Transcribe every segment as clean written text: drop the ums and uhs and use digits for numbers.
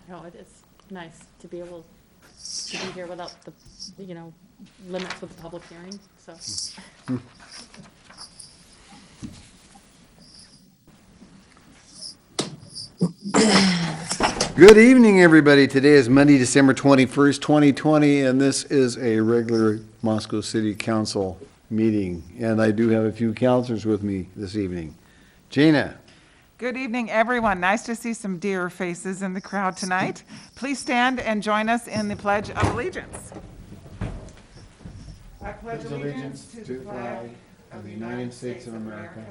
No, it's nice to be able to be here without the, limits with the public hearing, so. Good evening, everybody. Today is Monday, December 21st, 2020, and this is a regular Moscow City Council meeting. And I do have a few counselors with me this evening. Gina. Good evening, everyone. Nice to see some dear faces in the crowd tonight. Please stand and join us in the Pledge of Allegiance. I pledge allegiance to the flag of the United States of America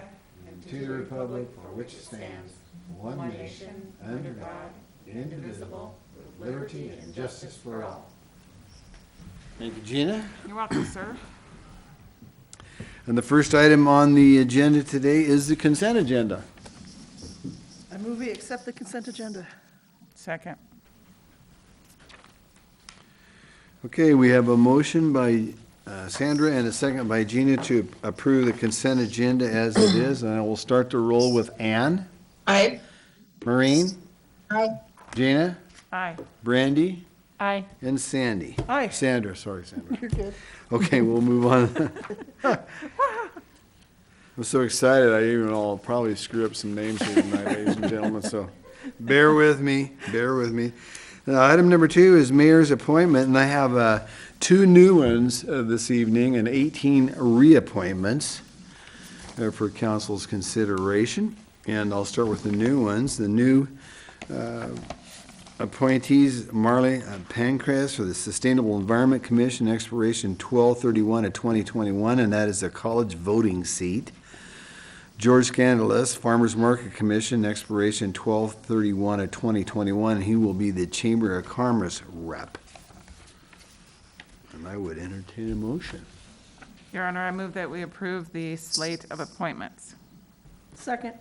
and to the republic for which it stands, one nation, under God, indivisible, with liberty and justice for all. Thank you, Gina. You're welcome, sir. And the first item on the agenda today is the consent agenda. I move we accept the consent agenda. Second. Okay, we have a motion by Sandra and a second by Gina to approve the consent agenda as it is, and I will start the roll with Ann. Aye. Maureen. Aye. Gina. Aye. Brandy. Aye. And Sandy. Aye. Sandra, sorry, Sandra. You're good. Okay, we'll move on. I'm so excited, I'll probably screw up some names here tonight, ladies and gentlemen, so bear with me. Item number 2 is mayor's appointment, and I have 2 new ones this evening and 18 reappointments for council's consideration. And I'll start with the new ones. The new appointees, Marley Pancras for the Sustainable Environment Commission, expiration 12/31 of 2021, and that is a college voting seat. George Scandalis, Farmers Market Commission, expiration 12/31 of 2021, and he will be the Chamber of Commerce rep. And I would entertain a motion. Your Honor, I move that we approve the slate of appointments. Second.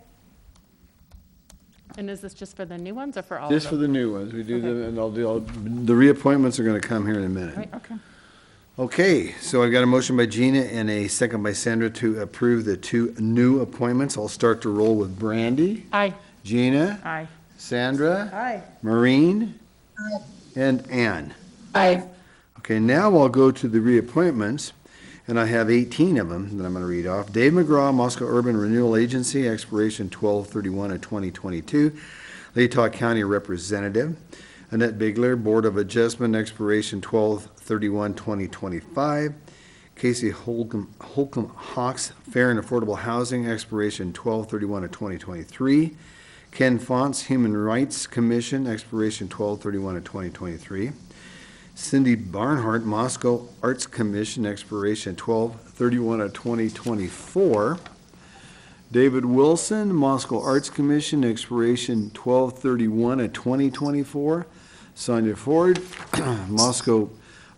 And is this just for the new ones or for all of them? Just for the new ones, we do them, and the reappointments are going to come here in a minute. Right. Okay. Okay, so I got a motion by Gina and a second by Sandra to approve the 2 new appointments. I'll start to roll with Brandy, Aye. Gina, Aye. Sandra, Aye. Maureen, Aye. and Ann. Aye. Okay, now I'll go to the reappointments, and I have 18 of them that I'm going to read off. Dave McGraw, Moscow Urban Renewal Agency, expiration 12/31 of 2022, Latah County Representative. Annette Bigler, Board of Adjustment, expiration 12/31, 2025. Casey Holcomb Hawks, Fair and Affordable Housing, expiration 12/31 of 2023. Ken Fonts, Human Rights Commission, expiration 12/31 of 2023. Cindy Barnhart, Moscow Arts Commission, expiration 12/31 of 2024. David Wilson, Moscow Arts Commission, expiration 12/31 of 2024. Sonia Ford, Moscow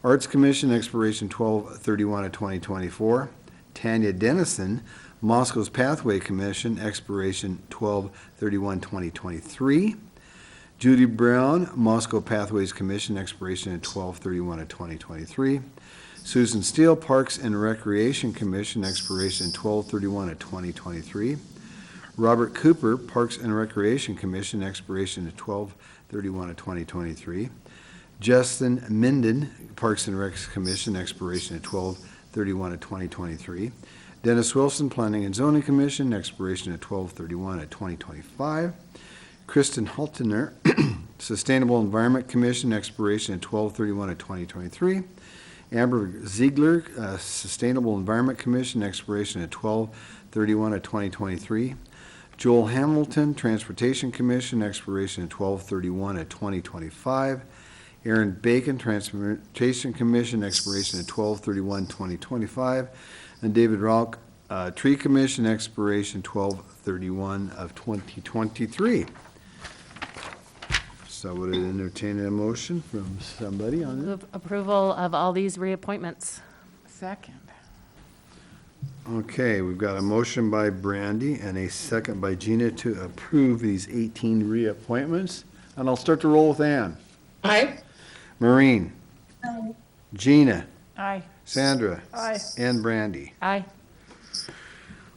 Arts Commission, expiration 12/31 of 2024. Tanya Dennison, Moscow's Pathway Commission, expiration 12/31, 2023. Judy Brown, Moscow Pathways Commission, expiration at 12/31 of 2023. Susan Steele, Parks and Recreation Commission, expiration 12/31 of 2023. Robert Cooper, Parks and Recreation Commission, expiration at 12/31 of 2023. Justin Minden, Parks and Recs Commission, expiration at 12/31 of 2023. Dennis Wilson, Planning and Zoning Commission, expiration at 12/31 of 2025. Kristen Haltener, Sustainable Environment Commission, expiration at 12/31 of 2023. Amber Ziegler, Sustainable Environment Commission, expiration at 12/31 of 2023. Joel Hamilton, Transportation Commission, expiration at 12/31 of 2025. Aaron Bacon, Transportation Commission, expiration at 12/31, 2025. And David Rauch, Tree Commission, expiration 12/31 of 2023. So would I entertain a motion from somebody on that? Move approval of all these reappointments. Second. Okay, we've got a motion by Brandy and a second by Gina to approve these 18 reappointments. And I'll start to roll with Ann. Aye. Maureen. Aye. Gina. Aye. Sandra. Aye. And Brandy. Aye.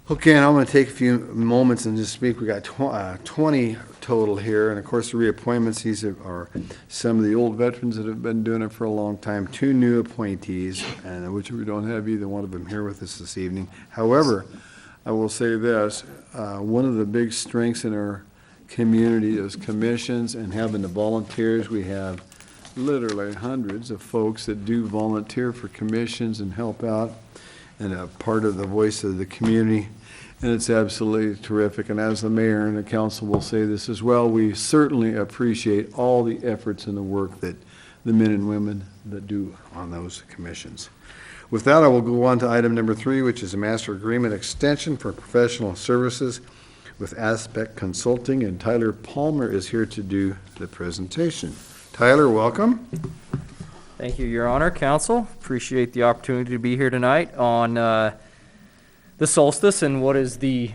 Okay, and I'm going to take a few moments and just speak. We got 20 total here, and of course the reappointments. These are some of the old veterans that have been doing it for a long time. 2 new appointees, and which we don't have either one of them here with us this evening. However, I will say this: one of the big strengths in our community is commissions and having the volunteers. We have literally hundreds of folks that do volunteer for commissions and help out, and a part of the voice of the community, and it's absolutely terrific. And as the mayor and the council will say this as well, we certainly appreciate all the efforts and the work that the men and women that do on those commissions. With that, I will go on to item number 3, which is a master agreement extension for professional services with Aspect Consulting, and Tyler Palmer is here to do the presentation. Tyler, welcome. Thank you, Your Honor, Council. Appreciate the opportunity to be here tonight on the solstice and what is the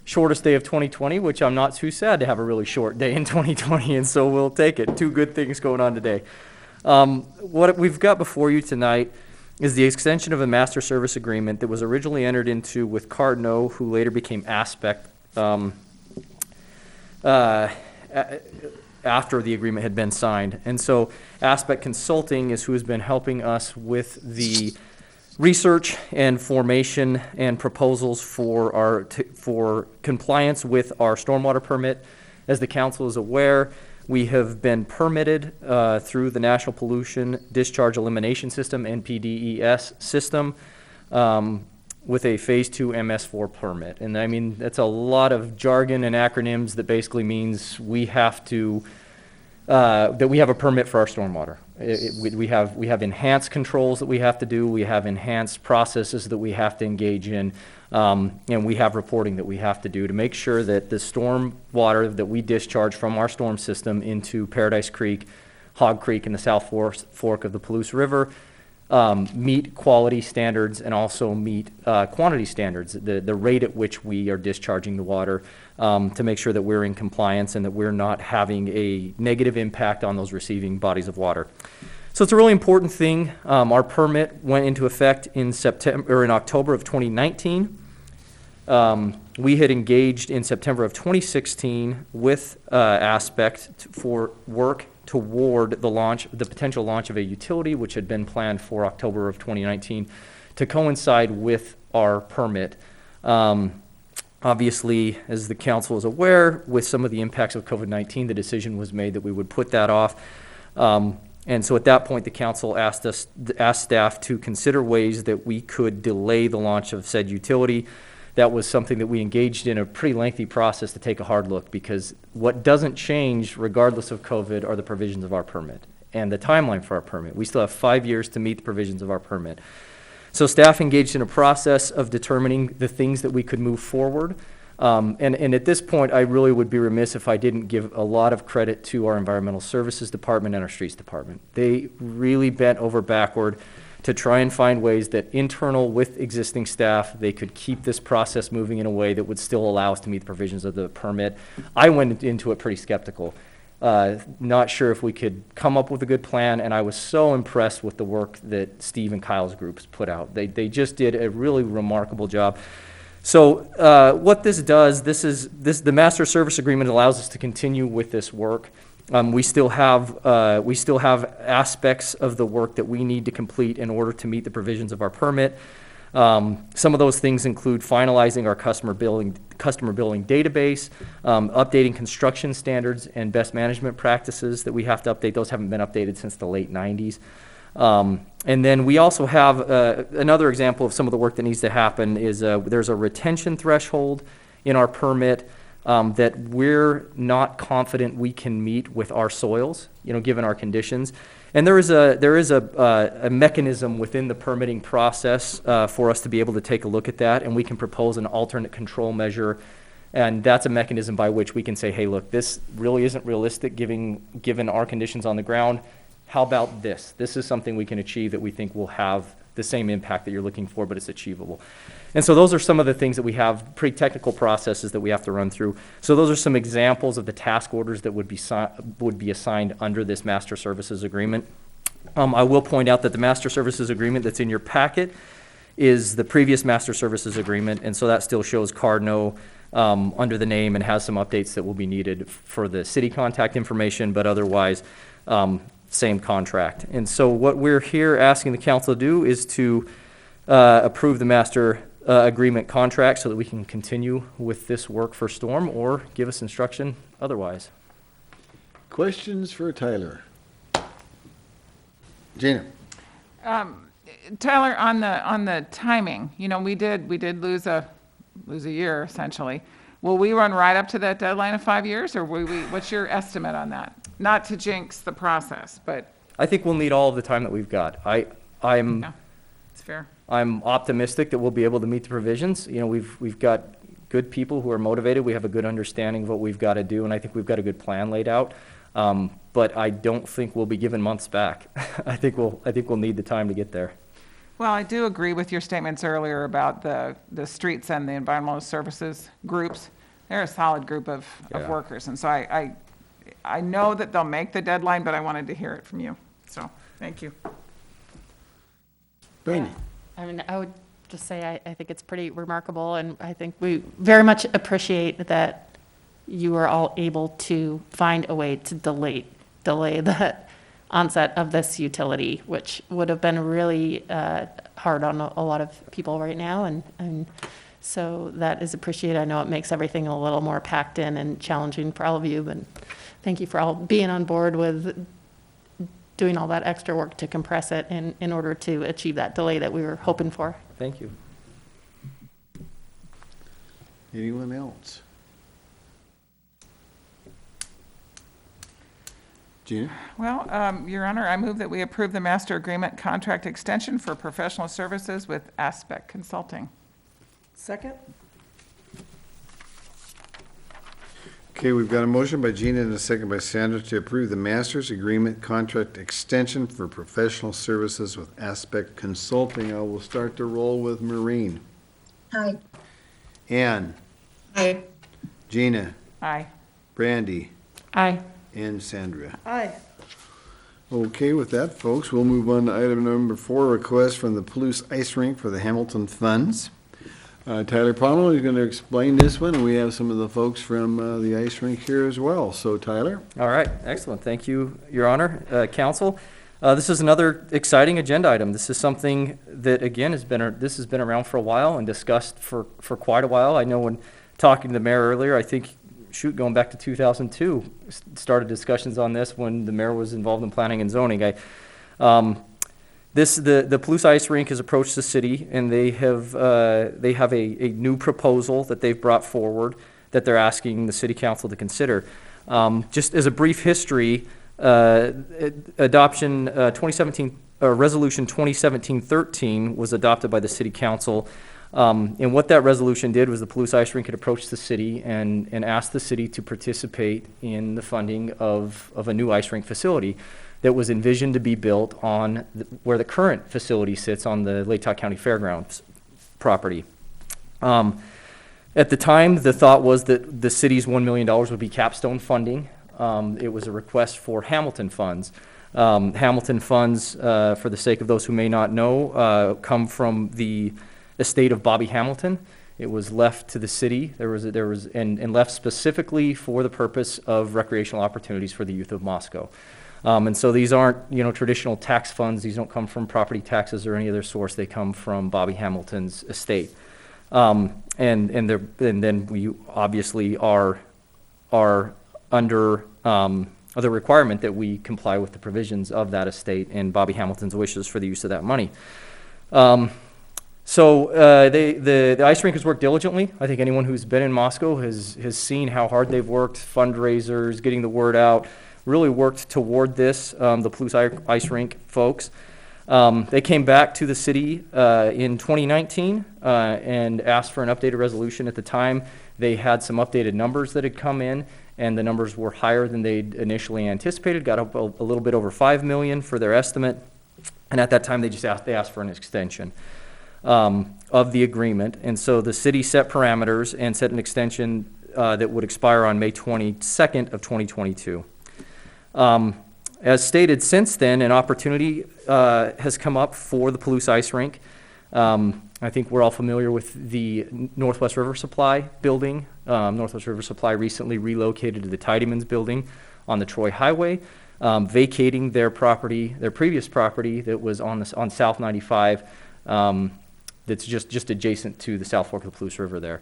shortest day of 2020, which I'm not too sad to have a really short day in 2020, and so we'll take it. 2 good things going on today. What we've got before you tonight is the extension of a master service agreement that was originally entered into with Cardno, who later became Aspect, after the agreement had been signed. And so Aspect Consulting is who has been helping us with the research and formation and proposals for for compliance with our stormwater permit. As the council is aware, we have been permitted through the National Pollution Discharge Elimination System, NPDES system, with a Phase 2 MS4 permit. And I mean, that's a lot of jargon and acronyms that basically means we have to, that we have a permit for our stormwater. We have enhanced controls that we have to do, we have enhanced processes that we have to engage in, and we have reporting that we have to do to make sure that the storm water that we discharge from our storm system into Paradise Creek, Hog Creek, and the South Fork of the Palouse River meet quality standards and also meet quantity standards, the rate at which we are discharging the water, to make sure that we're in compliance and that we're not having a negative impact on those receiving bodies of water. So it's a really important thing. Our permit went into effect in October of 2019. We had engaged in September of 2016 with Aspect for work toward the potential launch of a utility, which had been planned for October of 2019 to coincide with our permit. Obviously, as the council is aware, with some of the impacts of COVID-19, the decision was made that we would put that off. And so at that point, the council asked staff to consider ways that we could delay the launch of said utility. That was something that we engaged in a pretty lengthy process to take a hard look, because what doesn't change regardless of COVID are the provisions of our permit and the timeline for our permit. We still have 5 years to meet the provisions of our permit. So staff engaged in a process of determining the things that we could move forward. And at this point, I really would be remiss if I didn't give a lot of credit to our Environmental Services Department and our Streets Department. They really bent over backward to try and find ways that internal with existing staff, they could keep this process moving in a way that would still allow us to meet the provisions of the permit. I went into it pretty skeptical, not sure if we could come up with a good plan, and I was so impressed with the work that Steve and Kyle's groups put out. They just did a really remarkable job. So what this does, the master service agreement allows us to continue with this work. We still have aspects of the work that we need to complete in order to meet the provisions of our permit. Some of those things include finalizing our customer billing database, updating construction standards and best management practices that we have to update. Those haven't been updated since the late 90s. And then we also have another example of some of the work that needs to happen is there's a retention threshold in our permit that we're not confident we can meet with our soils, given our conditions. And there is a mechanism within the permitting process for us to be able to take a look at that, and we can propose an alternate control measure. And that's a mechanism by which we can say, hey, look, this really isn't realistic given our conditions on the ground. How about this? This is something we can achieve that we think will have the same impact that you're looking for, but it's achievable. And so those are some of the things that we have, pretty technical processes that we have to run through. So those are some examples of the task orders that would be assigned under this master services agreement. I will point out that the master services agreement that's in your packet is the previous master services agreement, and so that still shows Cardno under the name and has some updates that will be needed for the city contact information, but otherwise, same contract. And so what we're here asking the council to do is to approve the master agreement contract so that we can continue with this work for Storm, or give us instruction otherwise. Questions for Tyler? Gina? Tyler, on the timing, we did lose a year essentially. Will we run right up to that deadline of 5 years, or what's your estimate on that? Not to jinx the process, but. I think we'll need all of the time that we've got. Yeah, it's fair. I'm optimistic that we'll be able to meet the provisions. We've got good people who are motivated. We have a good understanding of what we've got to do, and I think we've got a good plan laid out. But I don't think we'll be given months back. I think we'll need the time to get there. Well, I do agree with your statements earlier about the streets and the environmental services groups. They're a solid group of Yeah. workers, and so I know that they'll make the deadline, but I wanted to hear it from you. So, thank you. Brandy? I mean, I would just say I think it's pretty remarkable, and I think we very much appreciate that you are all able to find a way to delay the onset of this utility, which would have been really hard on a lot of people right now, and so that is appreciated. I know it makes everything a little more packed in and challenging for all of you, but thank you for all being on board with doing all that extra work to compress it in order to achieve that delay that we were hoping for. Thank you. Anyone else? Gina? Well, Your Honor, I move that we approve the master agreement contract extension for professional services with Aspect Consulting. Second? Okay, we've got a motion by Gina and a second by Sandra to approve the master's agreement contract extension for professional services with Aspect Consulting. I will start to roll with Maureen. Aye. Ann? Aye. Gina? Aye. Brandy? Aye. And Sandra. Aye. Okay, with that, folks, we'll move on to item number 4, request from the Palouse Ice Rink for the Hamilton funds. Tyler Pommel is going to explain this one, and we have some of the folks from the ice rink here as well. So, Tyler? All right, excellent. Thank you, Your Honor, Council. This is another exciting agenda item. This is something that, again, has been around for a while and discussed for quite a while. I know when talking to the mayor earlier, I think, going back to 2002, started discussions on this when the mayor was involved in planning and zoning. The Palouse Ice Rink has approached the city, and they have a new proposal that they've brought forward that they're asking the city council to consider. Just as a brief history, adoption 2017 resolution 2017-13 was adopted by the city council. And what that resolution did was the Palouse Ice Rink had approached the city and asked the city to participate in the funding of a new ice rink facility that was envisioned to be built on where the current facility sits on the Latah County Fairgrounds property. At the time, the thought was that the city's $1 million would be capstone funding. It was a request for Hamilton funds. Hamilton funds, for the sake of those who may not know, come from the estate of Bobby Hamilton. It was left to the city. And left specifically for the purpose of recreational opportunities for the youth of Moscow. And so these aren't, traditional tax funds. These don't come from property taxes or any other source. They come from Bobby Hamilton's estate. And then we obviously are under the requirement that we comply with the provisions of that estate and Bobby Hamilton's wishes for the use of that money. So the ice rink has worked diligently. I think anyone who's been in Moscow has seen how hard they've worked, fundraisers, getting the word out, really worked toward this, the Palouse Ice Rink folks. They came back to the city in 2019 and asked for an updated resolution. At the time, they had some updated numbers that had come in, and the numbers were higher than they'd initially anticipated, got up a little bit over $5 million for their estimate. And at that time, they asked for an extension of the agreement. And so the city set parameters and set an extension that would expire on May 22nd of 2022. As stated since then, an opportunity has come up for the Palouse Ice Rink. I think we're all familiar with the Northwest River Supply building. Northwest River Supply recently relocated to the Tidymans building on the Troy Highway, vacating their property, their previous property that was on South 95, that's just adjacent to the South Fork of the Palouse River there.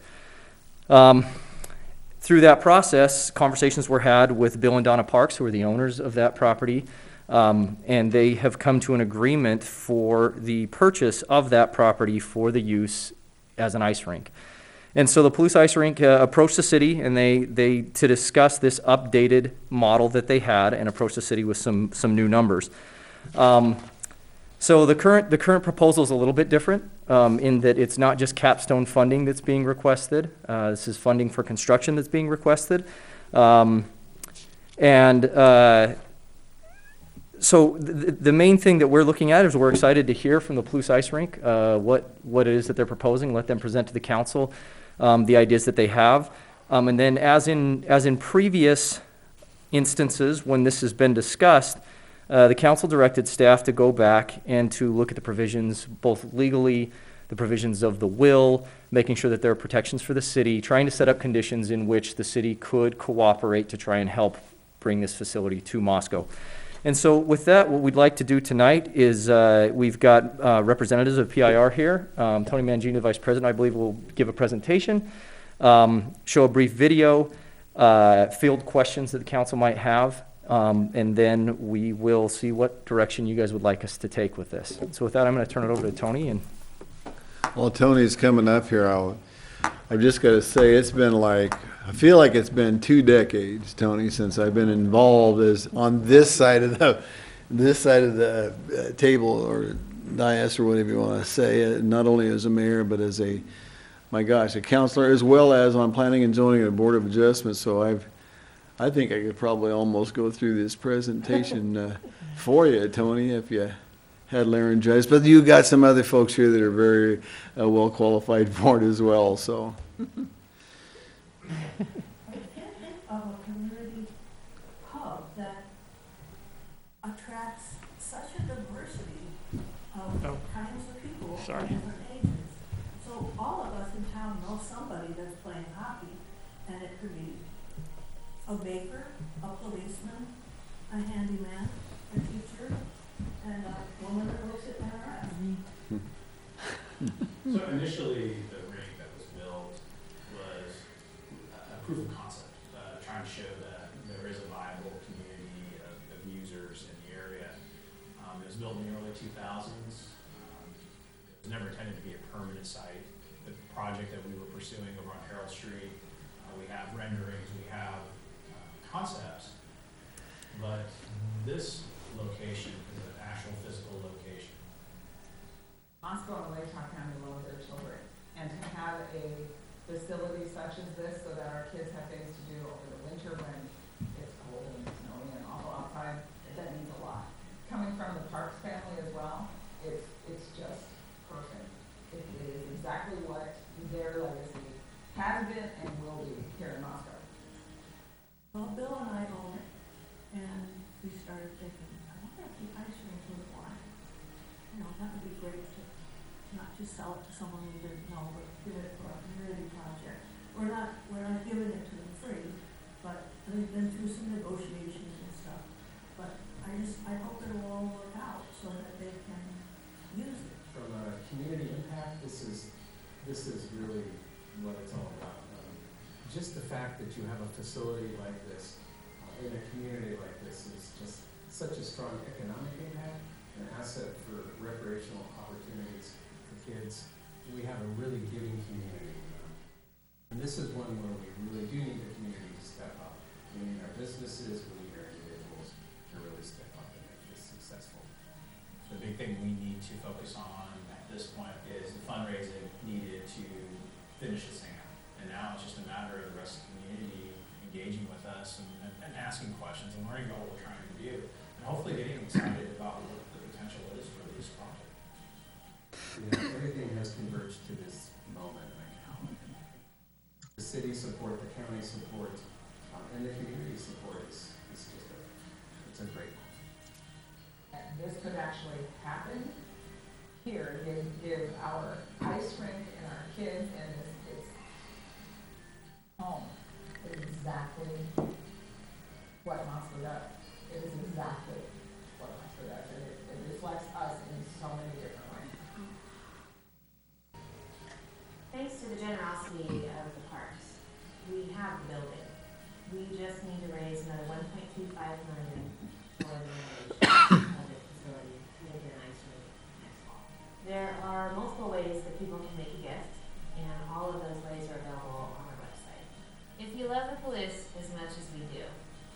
Through that process, conversations were had with Bill and Donna Parks, who are the owners of that property, and they have come to an agreement for the purchase of that property for the use as an ice rink. And so the Palouse Ice Rink approached the city, and they to discuss this updated model that they had, and approached the city with some new numbers. So the current proposal is a little bit different in that it's not just capstone funding that's being requested. This is funding for construction that's being requested. So the main thing that we're looking at is we're excited to hear from the Palouse Ice Rink what it is that they're proposing, let them present to the council the ideas that they have. And then as in previous instances when this has been discussed, the council directed staff to go back and to look at the provisions, both legally, the provisions of the will, making sure that there are protections for the city, trying to set up conditions in which the city could cooperate to try and help bring this facility to Moscow. And so with that, what we'd like to do tonight is we've got representatives of PIR here. Tony Mangino, Vice President, I believe, will give a presentation, show a brief video, field questions that the council might have, and then we will see what direction you guys would like us to take with this. So with that, I'm going to turn it over to Tony. And While Tony's coming up here, I've just got to say, I feel like it's been 2 decades, Tony, since I've been involved on this side of the table or dais or whatever you want to say, not only as a mayor, but as a counselor, as well as on planning and zoning and board of adjustment. So I think I could probably almost go through this presentation for you, Tony, if you had laryngitis. But you got some other folks here that are very well qualified for it as well. So. Of a community hub that attracts such a diversity of kinds of people of different ages. So all of us in town know somebody that's playing hockey, and it could be a baker, a policeman, a handyman, a teacher, and a woman that works at NRS. So initially, the ring that was built was a proof of concept, trying to show that there is a viable community of users in the area. It was built in the early 2000s. It was never intended to be a permanent site. The project that we were pursuing over on Harold Street, we have renderings, we have concepts, but this location is an actual physical location. Moscow and Lake County love their children, and to have a facility such as this so that our kids have things to do over the winter when it's cold and snowy and awful outside, that means a lot. Coming from the Parks family as well, it's just perfect. It is exactly what their legacy has been and will be here in Moscow. Well, Bill and I own it, and we started thinking, I wonder if the ice rink would want, that would be great to not just sell it to someone we didn't know, but give it for a community project. We're not giving it to them free, but we've been through some negotiations and stuff. But I hope it'll all work out so that they can use it. From a community impact, this is really what it's all about. Just the fact that you have a facility like this in a community like this is just such a strong economic impact, an asset for recreational opportunities for kids. We have a really giving community. And this is one where we really do need the community to step up. We need our businesses, we need our individuals to really step up and make this successful. The big thing we need to focus on at this point is the fundraising needed to finish this thing out. And now it's just a matter of the rest of the community engaging with us and asking questions and learning about what we're trying to do. And hopefully getting excited about what the potential is for this project. Everything has converged to this moment right now. The city support, the county support, and the community support is just it's a great one. This could actually happen here, give our ice rink and our kids and this home is exactly what Mossville does. It is exactly what Mossville does. It reflects us in so many different ways. Thanks to the generosity of the parks, we have the building. We just need to raise another $1.25 million for the renovation of the facility to make it an ice rink next fall. There are multiple ways that people can make a gift, and all of those ways are available on our website. If you love the police as much as we do,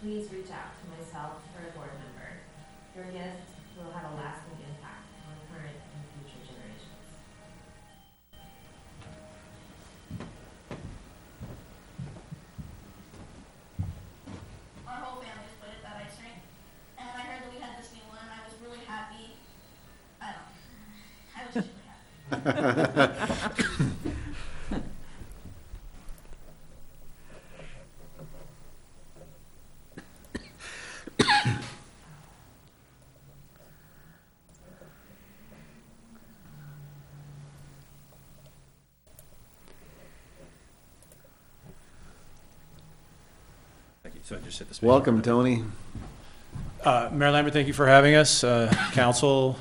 please reach out to myself or a board member. Your gift will have a lasting impact on current and future generations. Our whole family was played at that ice rink, and when I heard that we had this new one, I was really happy. I was just really happy. Thank you. So I just hit the space. Welcome, Tony. Mayor Lambert, thank you for having us. Council,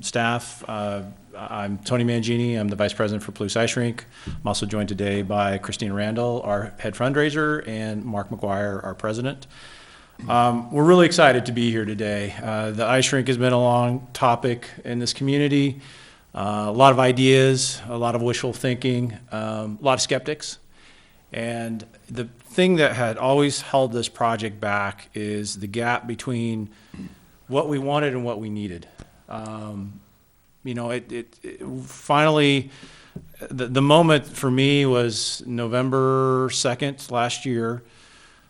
staff, I'm Tony Mangini. I'm the Vice President for Palouse Ice Rink. I'm also joined today by Christine Randall, our head fundraiser, and Mark McGuire, our president. We're really excited to be here today. The ice rink has been a long topic in this community. A lot of ideas, a lot of wishful thinking, a lot of skeptics. And the thing that had always held this project back is the gap between what we wanted and what we needed. You know, it finally, the moment for me was November 2nd last year.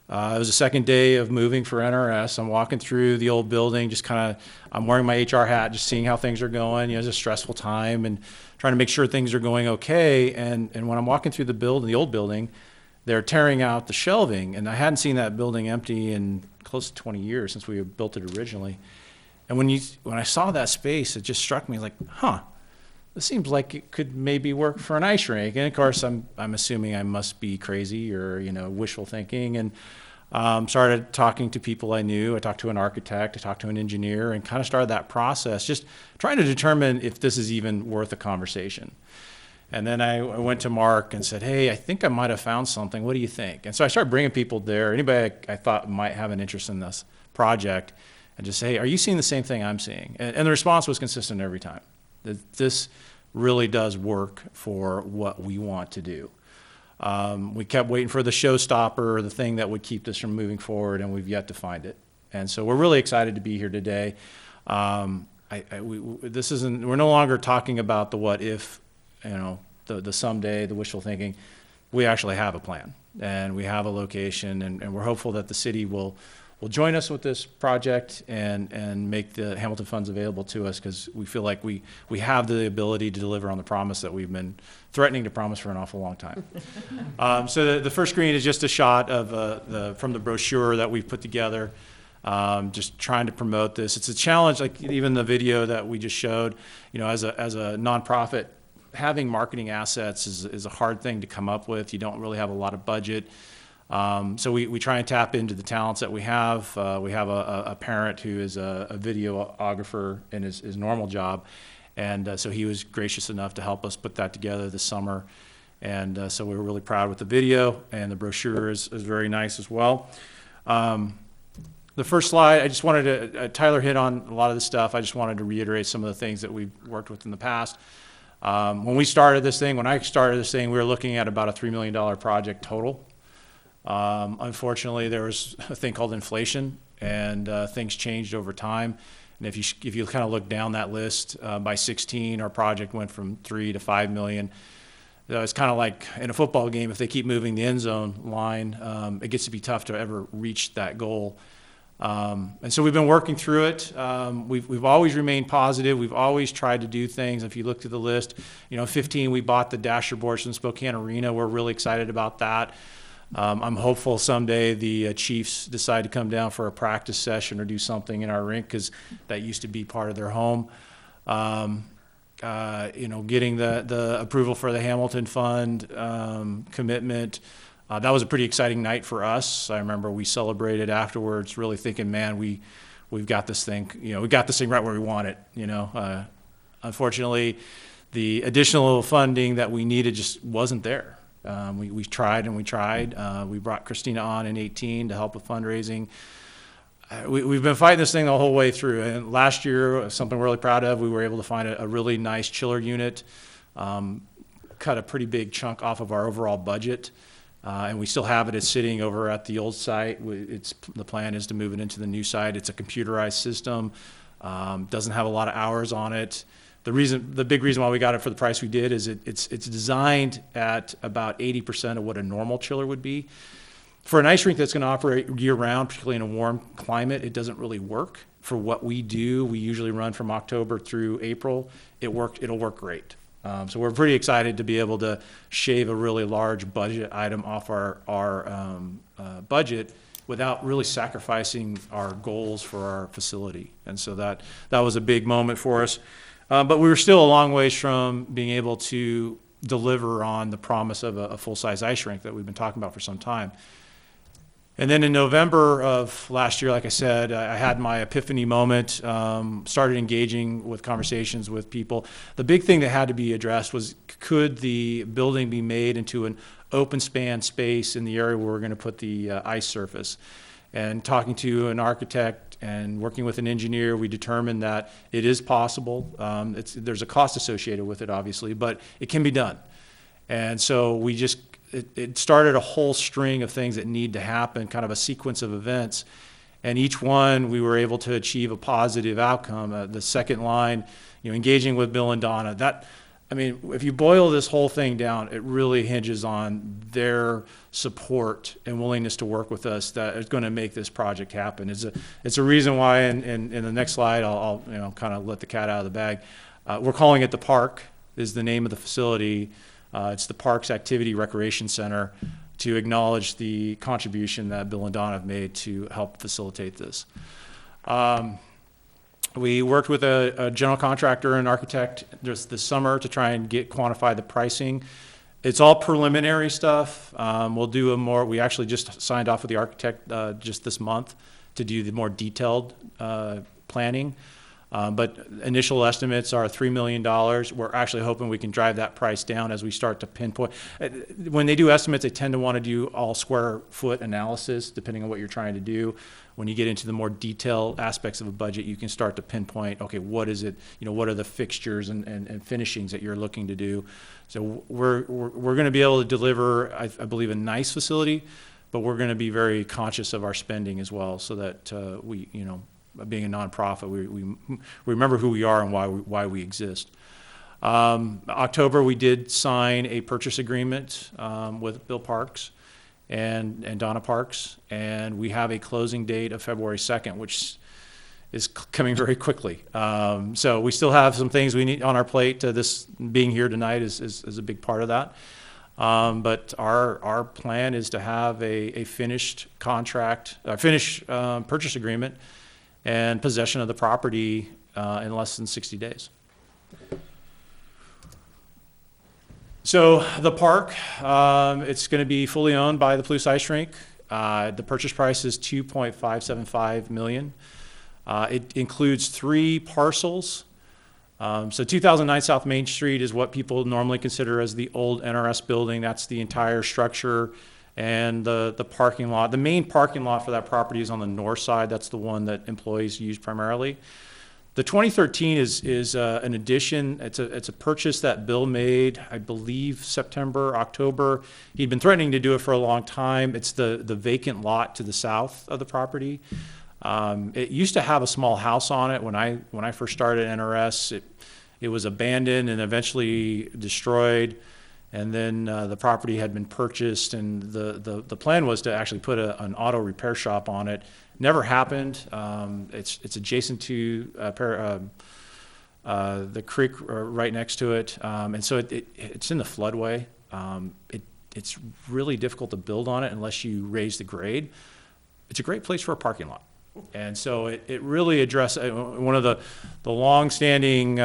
It was the second day of moving for NRS. I'm walking through the old building, just kind of, I'm wearing my HR hat, just seeing how things are going. You know, it's a stressful time and trying to make sure things are going okay. And when I'm walking through the old building, they're tearing out the shelving, and I hadn't seen that building empty in close to 20 years since we built it originally. And when I saw that space, it just struck me like, huh, this seems like it could maybe work for an ice rink. And of course, I'm assuming I must be crazy or, you know, wishful thinking. And started talking to people I knew. I talked to an architect, I talked to an engineer, and kind of started that process, just trying to determine if this is even worth a conversation. And then I went to Mark and said, hey, I think I might have found something. What do you think? And so I started bringing people there, anybody I thought might have an interest in this project, and just say, hey, are you seeing the same thing I'm seeing? And the response was consistent every time. That this really does work for what we want to do. We kept waiting for the showstopper, the thing that would keep this from moving forward, and we've yet to find it. And so we're really excited to be here today. We're no longer talking about the what if, you know, the someday, the wishful thinking. We actually have a plan, and we have a location, and we're hopeful that the city will join us with this project and make the Hamilton funds available to us, because we feel like we have the ability to deliver on the promise that we've been threatening to promise for an awful long time. So the first screen is just a shot of from the brochure that we've put together, just trying to promote this. It's a challenge, like even the video that we just showed, you know, as a nonprofit, having marketing assets is a hard thing to come up with. You don't really have a lot of budget. So we try and tap into the talents that we have. We have a parent who is a videographer in his normal job. And so he was gracious enough to help us put that together this summer. And so we were really proud with the video, and the brochure is very nice as well. The first slide, I just wanted to, Tyler hit on a lot of the stuff. I just wanted to reiterate some of the things that we've worked with in the past. When I started this thing, we were looking at about a $3 million project total. Unfortunately, there was a thing called inflation, and things changed over time. And if you kind of look down that list, by 16, our project went from 3 to 5 million. It's kind of like in a football game, if they keep moving the end zone line, it gets to be tough to ever reach that goal. And so we've been working through it. We've always remained positive. We've always tried to do things. If you look through the list, you know, 15, we bought the dasher boards from Spokane Arena. We're really excited about that. I'm hopeful someday the Chiefs decide to come down for a practice session or do something in our rink, because that used to be part of their home. getting the approval for the Hamilton Fund commitment. That was a pretty exciting night for us. I remember we celebrated afterwards, really thinking, man, we've got this thing, we got this thing right where we want it. Unfortunately, the additional funding that we needed just wasn't there. We tried and we tried. We brought Christina on in 2018 to help with fundraising. We've been fighting this thing the whole way through. And last year, something we're really proud of, we were able to find a really nice chiller unit, cut a pretty big chunk off of our overall budget. And we still have it. It's sitting over at the old site. The plan is to move it into the new site. It's a computerized system. Doesn't have a lot of hours on it. The big reason why we got it for the price we did is it's designed at about 80% of what a normal chiller would be. For an ice rink that's going to operate year-round, particularly in a warm climate, it doesn't really work. For what we do, we usually run from October through April. It'll work great. So we're pretty excited to be able to shave a really large budget item off our budget without really sacrificing our goals for our facility. And so that was a big moment for us. But we were still a long ways from being able to deliver on the promise of a full-size ice rink that we've been talking about for some time. And then in November of last year, like I said, I had my epiphany moment, started engaging with conversations with people. The big thing that had to be addressed was, could the building be made into an open span space in the area where we're going to put the ice surface? And talking to an architect and working with an engineer, we determined that it is possible. There's a cost associated with it, obviously, but it can be done. And so it started a whole string of things that need to happen, kind of a sequence of events. And each one, we were able to achieve a positive outcome. The second line, engaging with Bill and Donna, if you boil this whole thing down, it really hinges on their support and willingness to work with us that is going to make this project happen. It's a reason why, in the next slide, I'll kind of let the cat out of the bag. We're calling it the PARC, is the name of the facility. It's the Parks Activity Recreation Center, to acknowledge the contribution that Bill and Donna have made to help facilitate this. We worked with a general contractor and architect just this summer to try and quantify the pricing. It's all preliminary stuff. We'll do we actually just signed off with the architect just this month to do the more detailed planning. But initial estimates are $3 million. We're actually hoping we can drive that price down as we start to pinpoint. When they do estimates, they tend to want to do all square foot analysis, depending on what you're trying to do. When you get into the more detailed aspects of a budget, you can start to pinpoint, okay, what is it, what are the fixtures and finishings that you're looking to do. So we're going to be able to deliver, I believe, a nice facility, but we're going to be very conscious of our spending as well, so that being a nonprofit, we remember who we are and why we exist. October, we did sign a purchase agreement with Bill Parks and Donna Parks, and we have a closing date of February 2nd, which is coming very quickly. So we still have some things we need on our plate. This being here tonight is a big part of that. But our plan is to have a finished purchase agreement and possession of the property in less than 60 days. So the park, it's going to be fully owned by the Palouse Ice Rink. The purchase price is $2.575 million. It includes 3 parcels. So 2009 South Main Street is what people normally consider as the old NRS building. That's the entire structure and the parking lot. The main parking lot for that property is on the north side. That's the one that employees use primarily. The 2013 is an addition. It's a purchase that Bill made, I believe, September, October. He'd been threatening to do it for a long time. It's the vacant lot to the south of the property. It used to have a small house on it when I first started NRS. It was abandoned and eventually destroyed. And then the property had been purchased, and the plan was to actually put an auto repair shop on it. Never happened. It's adjacent to the creek right next to it, and so it's in the floodway. It's really difficult to build on it unless you raise the grade. It's a great place for a parking lot. And so it really addressed one of the long-standing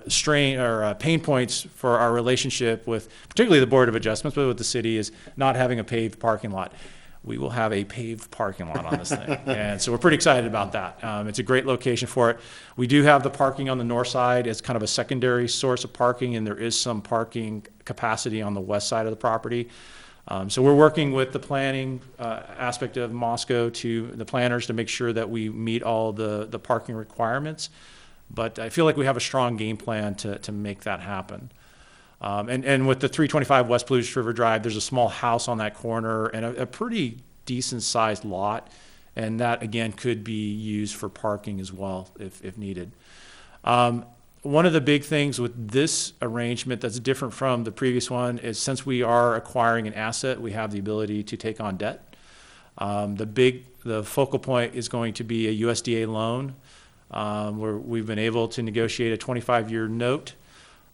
strain or pain points for our relationship with, particularly the Board of Adjustments, but with the city, is not having a paved parking lot. We will have a paved parking lot on this thing. And so we're pretty excited about that. It's a great location for it. We do have the parking on the north side as kind of a secondary source of parking, and there is some parking capacity on the west side of the property. So we're working with the planning aspect of Moscow to the planners to make sure that we meet all the parking requirements. But I feel like we have a strong game plan to make that happen. And with the 325 West Blue River Drive, there's a small house on that corner and a pretty decent sized lot. And that, again, could be used for parking as well if needed. One of the big things with this arrangement that's different from the previous one is, since we are acquiring an asset, we have the ability to take on debt. The focal point is going to be a USDA loan, where we've been able to negotiate a 25-year note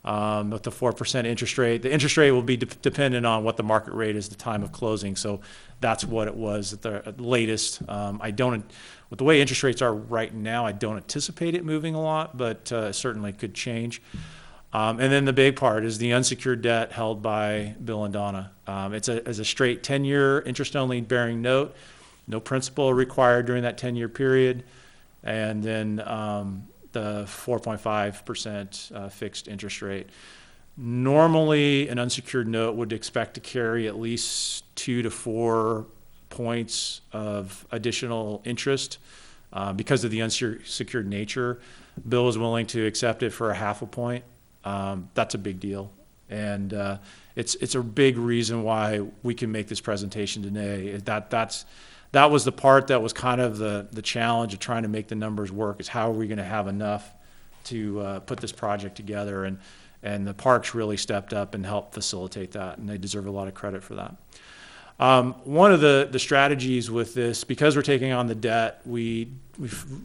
with the 4% interest rate. The interest rate will be dependent on what the market rate is at the time of closing. So that's what it was at the latest. With the way interest rates are right now, I don't anticipate it moving a lot, but certainly could change. And then the big part is the unsecured debt held by Bill and Donna. It's a straight 10-year interest-only bearing note, no principal required during that 10-year period, and then the 4.5% fixed interest rate. Normally, an unsecured note would expect to carry at least 2 to 4 points of additional interest because of the unsecured nature. Bill was willing to accept it for a 0.5 point. That's a big deal. And it's a big reason why we can make this presentation today. That was the part that was kind of the challenge of trying to make the numbers work, is how are we going to have enough to put this project together. And the parks really stepped up and helped facilitate that, and they deserve a lot of credit for that. One of the strategies with this, because we're taking on the debt, we've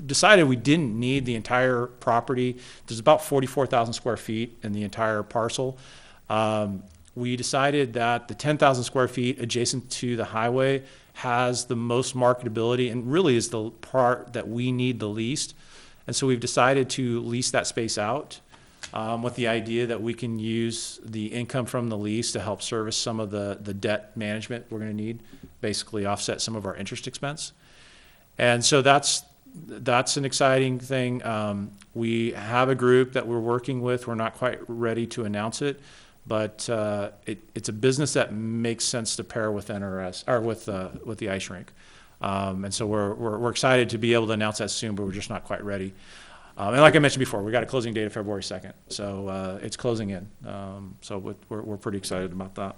decided we didn't need the entire property. There's about 44,000 square feet in the entire parcel. We decided that the 10,000 square feet adjacent to the highway has the most marketability and really is the part that we need the least. And so we've decided to lease that space out. With the idea that we can use the income from the lease to help service some of the debt management we're going to need, basically offset some of our interest expense. And so that's an exciting thing. We have a group that we're working with. We're not quite ready to announce it, but it's a business that makes sense to pair with NRS or with the ice rink. And so we're excited to be able to announce that soon, but we're just not quite ready. And like I mentioned before, we got a closing date of February 2nd, so it's closing in. So we're pretty excited about that.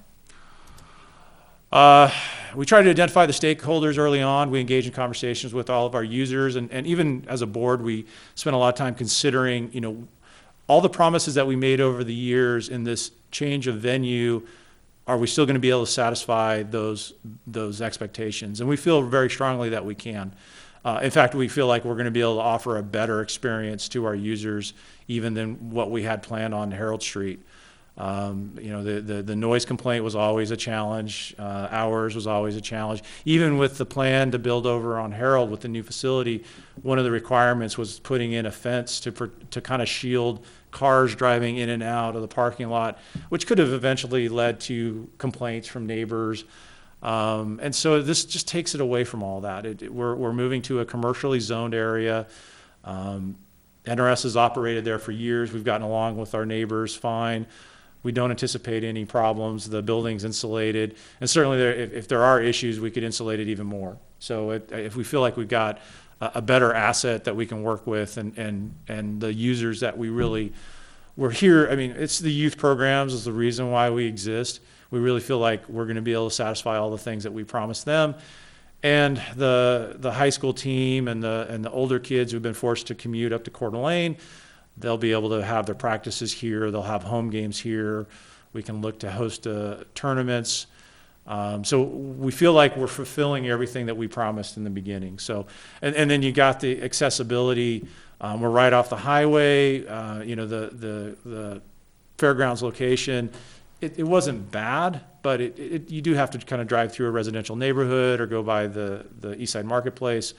We tried to identify the stakeholders early on. We engaged in conversations with all of our users, and even as a board, we spent a lot of time considering, all the promises that we made over the years in this change of venue. Are we still going to be able to satisfy those expectations? And we feel very strongly that we can. In fact, we feel like we're going to be able to offer a better experience to our users even than what we had planned on Harold Street. The noise complaint was always a challenge. Hours was always a challenge. Even with the plan to build over on Harold with the new facility, one of the requirements was putting in a fence to kind of shield cars driving in and out of the parking lot, which could have eventually led to complaints from neighbors. And so this just takes it away from all that. We're moving to a commercially zoned area. NRS has operated there for years. We've gotten along with our neighbors fine. We don't anticipate any problems. The building's insulated. And certainly if there are issues, we could insulate it even more. So if we feel like we've got a better asset that we can work with and the users that we're here, it's the youth programs is the reason why we exist. We really feel like we're going to be able to satisfy all the things that we promised them. And the high school team and the older kids who've been forced to commute up to Coeur d'Alene, they'll be able to have their practices here. They'll have home games here. We can look to host tournaments. So we feel like we're fulfilling everything that we promised in the beginning. So, and then you got the accessibility. We're right off the highway. The fairgrounds location. It wasn't bad, but you do have to kind of drive through a residential neighborhood or go by the East Side Marketplace.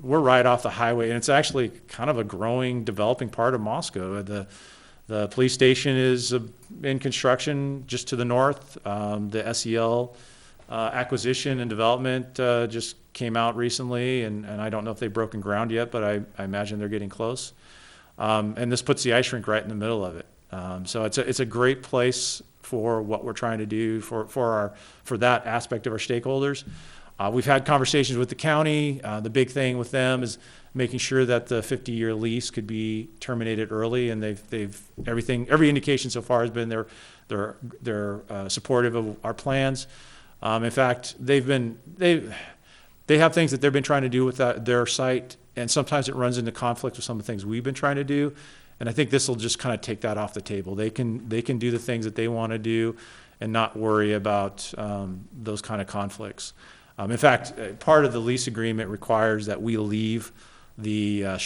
we're right off the highway, and it's actually kind of a growing, developing part of Moscow. The police station is in construction just to the north. The SEL acquisition and development just came out recently, and I don't know if they've broken ground yet, but I imagine they're getting close. And this puts the ice rink right in the middle of it. So it's a great place for what we're trying to do for that aspect of our stakeholders. We've had conversations with the county. The big thing with them is making sure that the 50-year lease could be terminated early, and every indication so far has been they're supportive of our plans. In fact, they have things that they've been trying to do with their site, and sometimes it runs into conflict with some of the things we've been trying to do. And I think this will just kind of take that off the table. They can do the things that they want to do and not worry about those kind of conflicts. In fact, part of the lease agreement requires that we leave the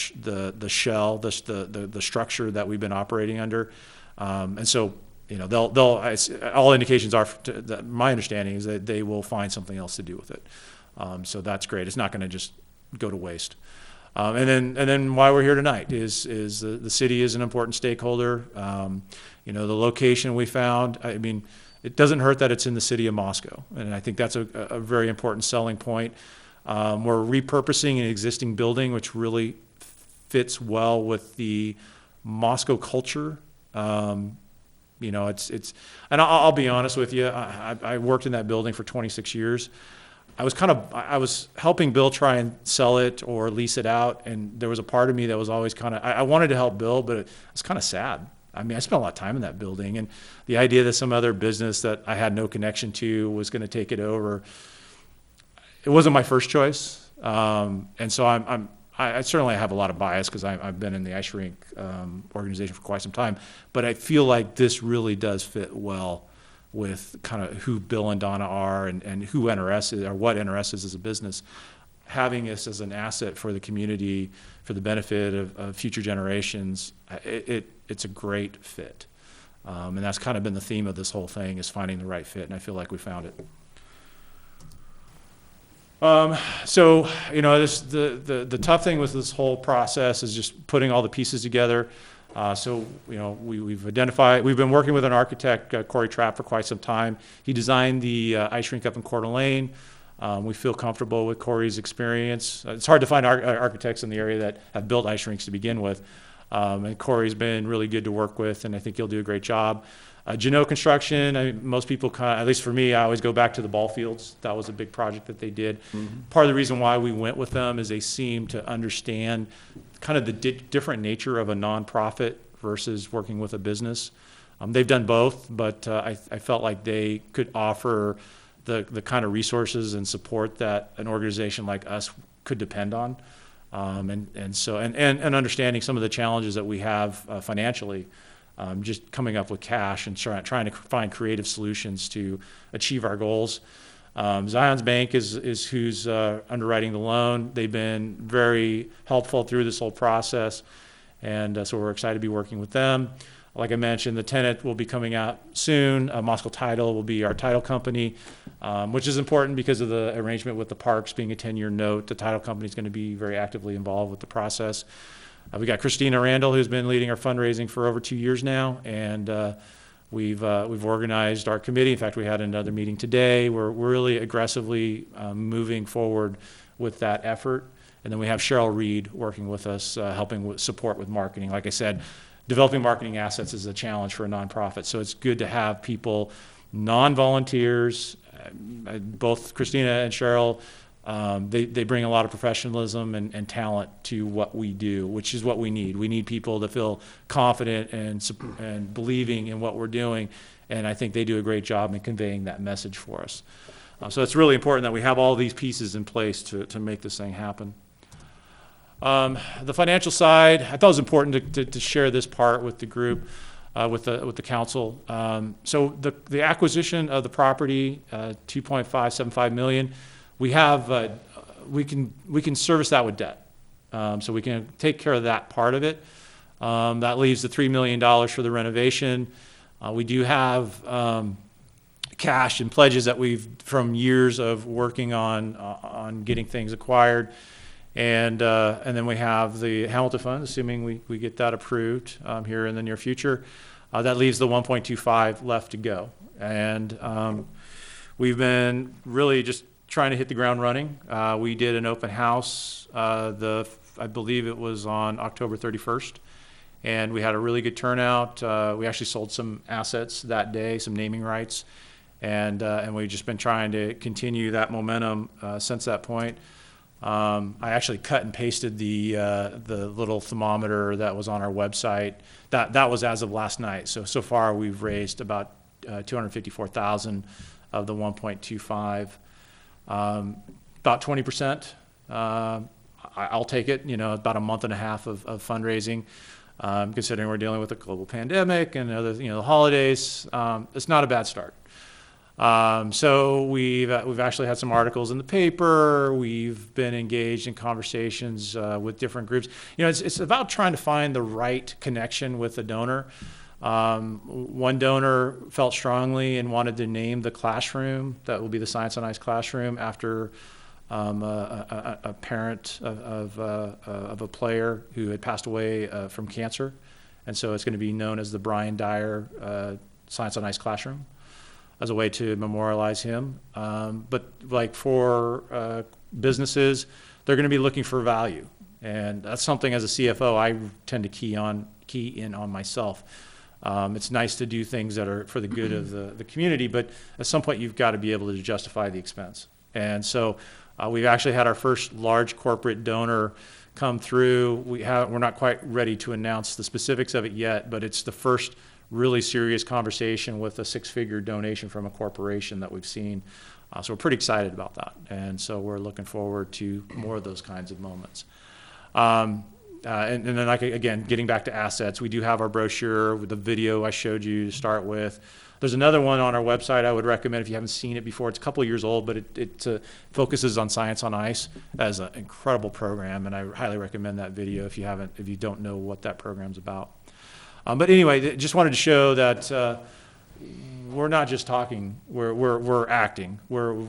shell, the structure that we've been operating under, and so all indications are that my understanding is that they will find something else to do with it. So that's great. It's not going to just go to waste. And then why we're here tonight is the city is an important stakeholder. The location we found, I mean, it doesn't hurt that it's in the city of Moscow, and I think that's a very important selling point. We're repurposing an existing building, which really fits well with the Moscow culture. It's and I'll be honest with you, I worked in that building for 26 years. I was helping Bill try and sell it or lease it out, and there was a part of me that was always I wanted to help Bill, but it was kind of sad. I mean, I spent a lot of time in that building, and the idea that some other business that I had no connection to was going to take it over, it wasn't my first choice. And so I certainly have a lot of bias because I've been in the ice rink organization for quite some time, but I feel like this really does fit well with kind of who Bill and Donna are and who NRS is, or what NRS is as a business. Having this as an asset for the community, for the benefit of future generations, it's a great fit. And that's kind of been the theme of this whole thing, is finding the right fit, and I feel like we found it. The tough thing with this whole process is just putting all the pieces together. We've been working with an architect, Corey Trapp, for quite some time. He designed the ice rink up in Coeur d'Alene. We feel comfortable with Corey's experience. It's hard to find architects in the area that have built ice rinks to begin with. And Corey's been really good to work with, and I think he'll do a great job. Janot Construction, most people, at least for me, I always go back to the ball fields. That was a big project that they did. Mm-hmm. Part of the reason why we went with them is they seem to understand kind of the different nature of a nonprofit versus working with a business. They've done both, but I felt like they could offer the kind of resources and support that an organization like us could depend on. And understanding some of the challenges that we have financially, just coming up with cash and trying to find creative solutions to achieve our goals. Zion's Bank is who's underwriting the loan. They've been very helpful through this whole process, and so we're excited to be working with them. Like I mentioned, the tenant will be coming out soon. Moscow Title will be our title company, which is important because of the arrangement with the PARCs being a 10-year note. The title company is going to be very actively involved with the process. We got Christina Randall, who's been leading our fundraising for over 2 years now, and we've organized our committee. In fact, we had another meeting today. We're really aggressively moving forward with that effort. And then we have Cheryl Reed working with us, helping with support with marketing. Like I said, developing marketing assets is a challenge for a nonprofit, so it's good to have people, non-volunteers. Both Christina and Cheryl, they bring a lot of professionalism and talent to what we do, which is what we need. We need people to feel confident and believing in what we're doing, and I think they do a great job in conveying that message for us. So it's really important that we have all these pieces in place to make this thing happen. The financial side, I thought it was important to share this part with the group, with the council. So the acquisition of the property, $2.575 million, we can service that with debt. So we can take care of that part of it. That leaves the $3 million for the renovation. We do have cash and pledges that from years of working on getting things acquired. And then we have the Hamilton Fund, assuming we get that approved here in the near future. That leaves the 1.25 left to go. And we've been really just trying to hit the ground running. We did an open house, I believe it was on October 31st. And we had a really good turnout. We actually sold some assets that day, some naming rights. And we've just been trying to continue that momentum since that point. I actually cut and pasted the little thermometer that was on our website. That was as of last night. So far we've raised about $254,000 of the 1.25. About 20%. I'll take it. About a month and a half of fundraising. Considering we're dealing with a global pandemic and other, the holidays, it's not a bad start. So we've actually had some articles in the paper. We've been engaged in conversations with different groups. It's about trying to find the right connection with the donor. One donor felt strongly and wanted to name the classroom that will be the Science on Ice classroom after a parent of a player who had passed away from cancer, and so it's going to be known as the Brian Dyer Science on Ice classroom, as a way to memorialize him. But like for businesses, they're going to be looking for value. And that's something as a CFO I tend to key in on myself. It's nice to do things that are for the good of the community, but at some point you've got to be able to justify the expense. And so we've actually had our first large corporate donor come through. We're not quite ready to announce the specifics of it yet, but it's the first really serious conversation with a 6-figure donation from a corporation that we've seen. So we're pretty excited about that. And so we're looking forward to more of those kinds of moments. And then, again, getting back to assets, we do have our brochure with the video I showed you to start with. There's another one on our website I would recommend if you haven't seen it before. It's a couple of years old, but it focuses on Science on Ice as an incredible program, and I highly recommend that video if you don't know what that program's about. But anyway, just wanted to show that we're not just talking; we're acting.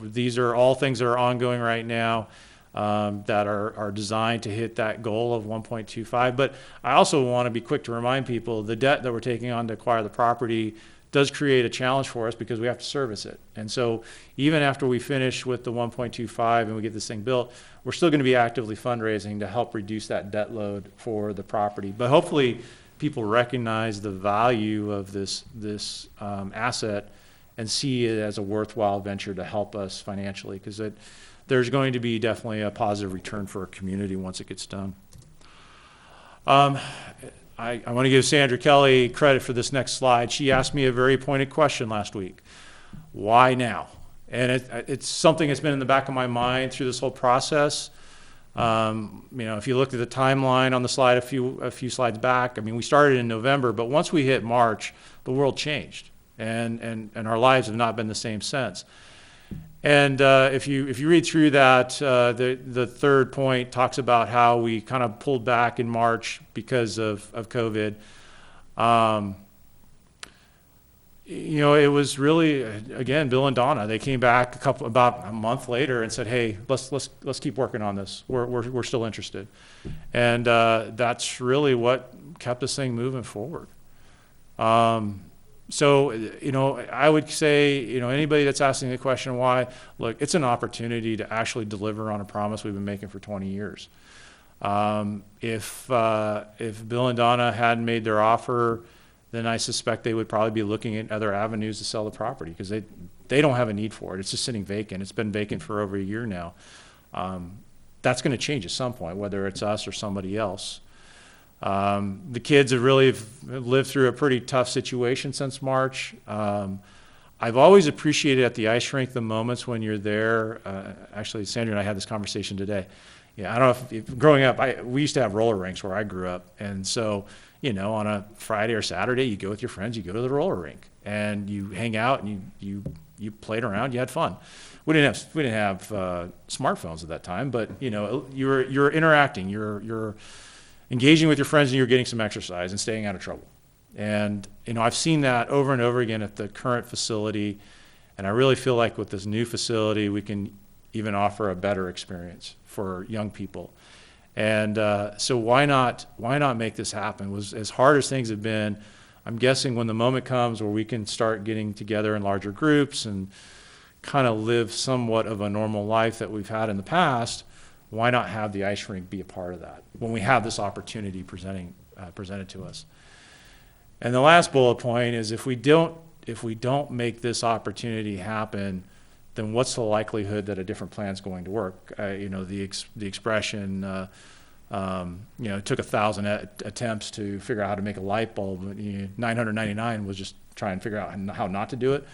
These are all things that are ongoing right now that are designed to hit that goal of 1.25. But I also want to be quick to remind people the debt that we're taking on to acquire the property does create a challenge for us because we have to service it. And so even after we finish with the 1.25 and we get this thing built, we're still going to be actively fundraising to help reduce that debt load for the property. But hopefully people recognize the value of this asset and see it as a worthwhile venture to help us financially, because there's going to be definitely a positive return for our community once it gets done. I want to give Sandra Kelly credit for this next slide. She asked me a very pointed question last week. Why now? And it's something that's been in the back of my mind through this whole process. If you looked at the timeline on the slide a few slides back, we started in November, but once we hit March, the world changed, and our lives have not been the same since. And if you read through that, the third point talks about how we kind of pulled back in March because of COVID. It was really, again, Bill and Donna. They came back about a month later and said, "Hey, let's keep working on this. We're still interested," and that's really what kept this thing moving forward. So, I would say, anybody that's asking the question why, look, it's an opportunity to actually deliver on a promise we've been making for 20 years. If Bill and Donna hadn't made their offer, then I suspect they would probably be looking at other avenues to sell the property, because they don't have a need for it. It's just sitting vacant. It's been vacant for over a year now. That's going to change at some point, whether it's us or somebody else. The kids have really lived through a pretty tough situation since March. I've always appreciated at the ice rink the moments when you're there. Actually, Sandra and I had this conversation today. Yeah, I don't know if growing up, we used to have roller rinks where I grew up. And so, on a Friday or Saturday, you go with your friends, you go to the roller rink and you hang out and you played around, you had fun. We didn't have smartphones at that time, but you're interacting, you're engaging with your friends, and you're getting some exercise and staying out of trouble. And, I've seen that over and over again at the current facility. And I really feel like with this new facility, we can even offer a better experience for young people. And so why not make this happen? Was as hard as things have been, I'm guessing when the moment comes where we can start getting together in larger groups and kind of live somewhat of a normal life that we've had in the past, why not have the ice rink be a part of that when we have this opportunity presented to us? And the last bullet point is if we don't make this opportunity happen, then what's the likelihood that a different plan is going to work? The expression, it took 1,000 attempts to figure out how to make a light bulb, but 999 was just try and figure out how not to do it.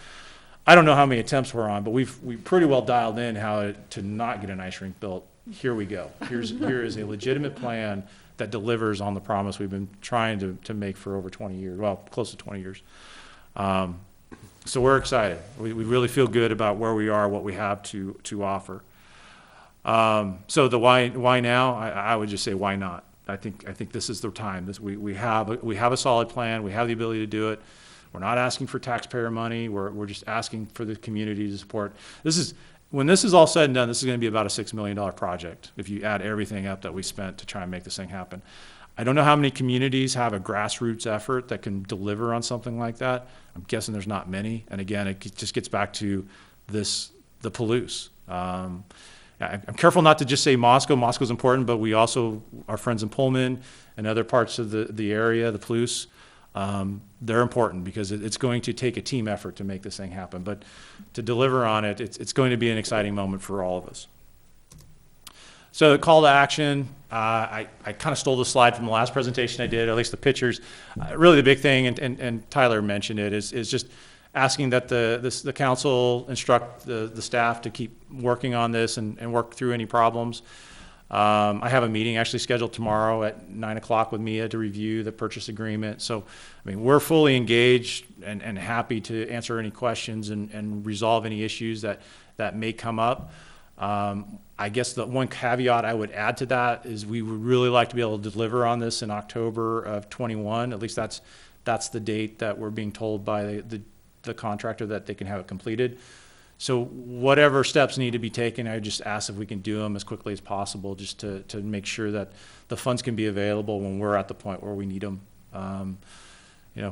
I don't know how many attempts we're on, but we pretty well dialed in how to not get an ice rink built. Here we go. Here is a legitimate plan that delivers on the promise we've been trying to make for over 20 years, well, close to 20 years. So we're excited. We really feel good about where we are, what we have to offer. So the why now? I would just say why not? I think this is the time. We have a solid plan. We have the ability to do it. We're not asking for taxpayer money. We're just asking for the community to support. When this is all said and done, this is going to be about a $6 million project if you add everything up that we spent to try and make this thing happen. I don't know how many communities have a grassroots effort that can deliver on something like that. I'm guessing there's not many. And again, it just gets back to the Palouse. I'm careful not to just say Moscow. Moscow's important, but we also, our friends in Pullman and other parts of the area, the Palouse, they're important because it's going to take a team effort to make this thing happen. But to deliver on it, it's going to be an exciting moment for all of us. So the call to action, I kind of stole the slide from the last presentation I did, or at least the pictures. Really the big thing, and Tyler mentioned it, is just asking that the council instruct the staff to keep working on this and work through any problems. I have a meeting actually scheduled tomorrow at 9 o'clock with Mia to review the purchase agreement. So, we're fully engaged and happy to answer any questions and resolve any issues that may come up. I guess the one caveat I would add to that is we would really like to be able to deliver on this in October of 21. At least that's the date that we're being told by the contractor that they can have it completed. So whatever steps need to be taken, I just ask if we can do them as quickly as possible, just to make sure that the funds can be available when we're at the point where we need them.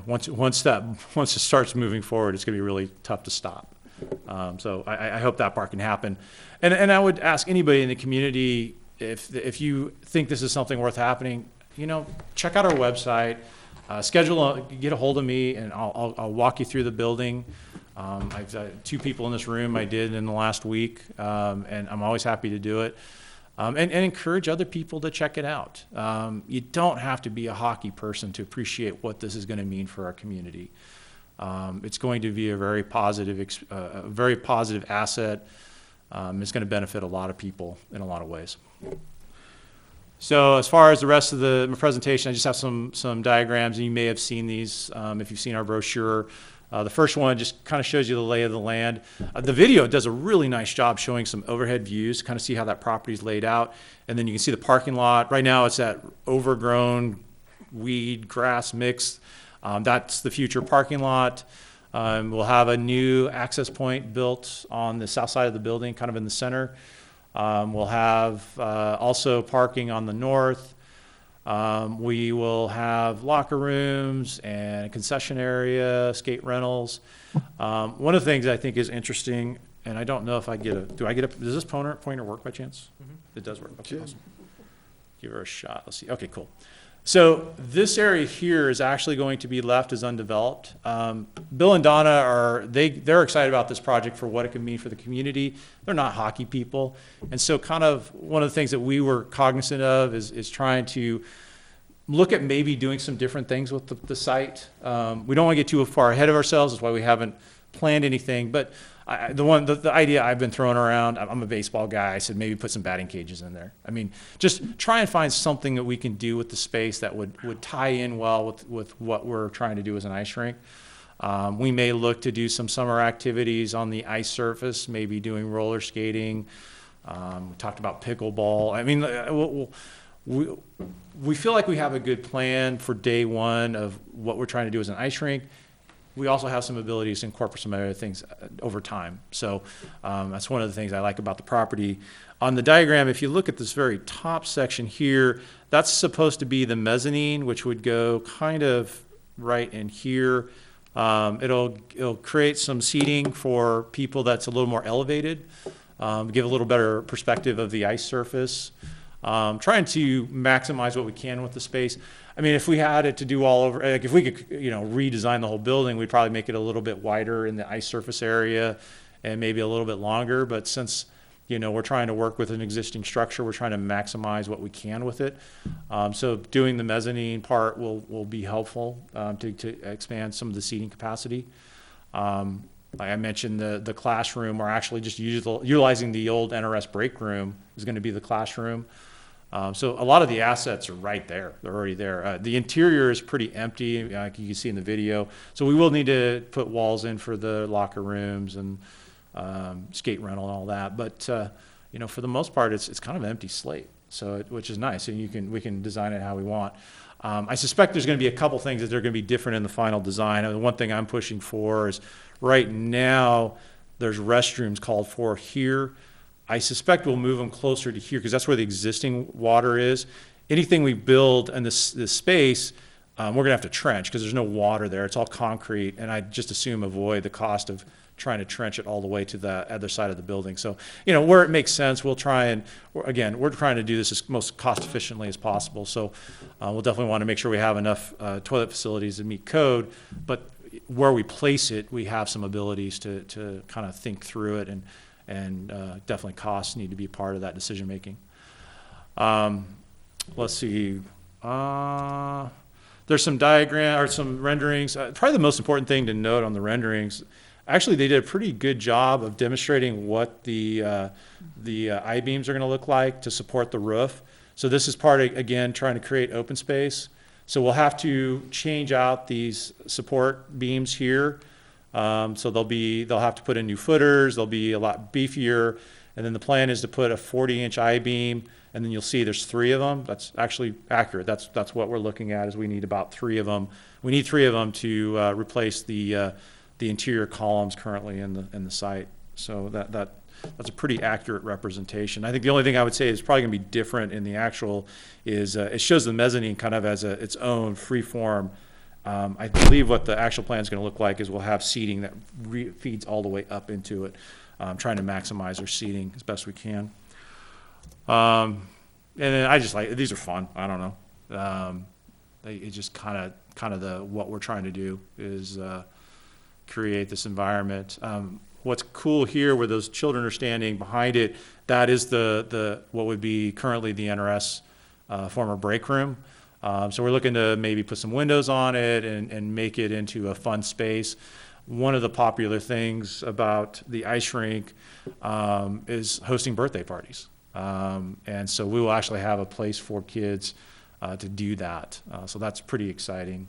Once it starts moving forward, it's going to be really tough to stop. So I hope that part can happen. And I would ask anybody in the community, if you think this is something worth happening, check out our website, get a hold of me, and I'll walk you through the building. I've two people in this room I did in the last week, and I'm always happy to do it. And encourage other people to check it out. You don't have to be a hockey person to appreciate what this is going to mean for our community. It's going to be a very positive asset. It's going to benefit a lot of people in a lot of ways. So as far as the rest of my presentation, I just have some diagrams, and you may have seen these if you've seen our brochure. The first one just kind of shows you the lay of the land. The video does a really nice job showing some overhead views to kind of see how that property is laid out. And then you can see the parking lot. Right now it's that overgrown weed, grass mix. That's the future parking lot. We'll have a new access point built on the south side of the building, kind of in the center. We'll have also parking on the north. We will have locker rooms and a concession area, skate rentals. One of the things I think is interesting, and I don't know if does this pointer work by chance? Mm-hmm. It does work. Okay, awesome. Give her a shot. Let's see. Okay, cool. So this area here is actually going to be left as undeveloped. Bill and Donna they're excited about this project for what it can mean for the community. They're not hockey people. And so kind of one of the things that we were cognizant of is trying to look at maybe doing some different things with the site. We don't want to get too far ahead of ourselves. That's why we haven't planned anything. But the idea I've been throwing around, I'm a baseball guy. I said maybe put some batting cages in there. Just try and find something that we can do with the space that would tie in well with what we're trying to do as an ice rink. We may look to do some summer activities on the ice surface, maybe doing roller skating. We talked about pickleball. We feel like we have a good plan for day one of what we're trying to do as an ice rink. we also have some abilities to incorporate some other things over time. So that's one of the things I like about the property. On the diagram, if you look at this very top section here, that's supposed to be the mezzanine, which would go kind of right in here. It'll create some seating for people that's a little more elevated, give a little better perspective of the ice surface. Trying to maximize what we can with the space. I mean, if we had it to do all over, like if we could, redesign the whole building, we'd probably make it a little bit wider in the ice surface area and maybe a little bit longer. But since, we're trying to work with an existing structure, we're trying to maximize what we can with it. So doing the mezzanine part will be helpful to expand some of the seating capacity. Like I mentioned, the classroom, we're actually just utilizing the old NRS break room is going to be the classroom. So a lot of the assets are right there. They're already there. The interior is pretty empty, like you can see in the video. So we will need to put walls in for the locker rooms and skate rental and all that. But for the most part, it's kind of an empty slate. So which is nice, and we can design it how we want. I suspect there's going to be a couple things that are going to be different in the final design. The one thing I'm pushing for is right now there's restrooms called for here. I suspect we'll move them closer to here because that's where the existing water is. Anything we build in this space, we're going to have to trench because there's no water there. It's all concrete, and I just assume avoid the cost of trying to trench it all the way to the other side of the building. So, where it makes sense, we'll try and, again, we're trying to do this as most cost efficiently as possible. So we'll definitely want to make sure we have enough toilet facilities to meet code, but where we place it, we have some abilities to kind of think through it, and definitely costs need to be part of that decision making. Let's see. There's some diagram or some renderings. Probably the most important thing to note on the renderings, actually they did a pretty good job of demonstrating what the I-beams are going to look like to support the roof. So this is part of, again, trying to create open space. So we'll have to change out these support beams here. So they'll have to put in new footers. They'll be a lot beefier. And then the plan is to put a 40-inch I-beam, and then you'll see there's 3 of them. That's actually accurate. That's what we're looking at, is we need about 3 of them. We need 3 of them to replace the interior columns currently in the site. So that's a pretty accurate representation. I think the only thing I would say is probably going to be different in the actual is it shows the mezzanine kind of as its own free form. I believe what the actual plan is going to look like is we'll have seating that feeds all the way up into it, trying to maximize our seating as best we can. And then I just like, these are fun. I don't know. It just kind of what we're trying to do is create this environment. What's cool here, where those children are standing behind it, that is the what would be currently the NRS former break room. So we're looking to maybe put some windows on it and make it into a fun space. One of the popular things about the ice rink is hosting birthday parties. And so we will actually have a place for kids to do that. So that's pretty exciting.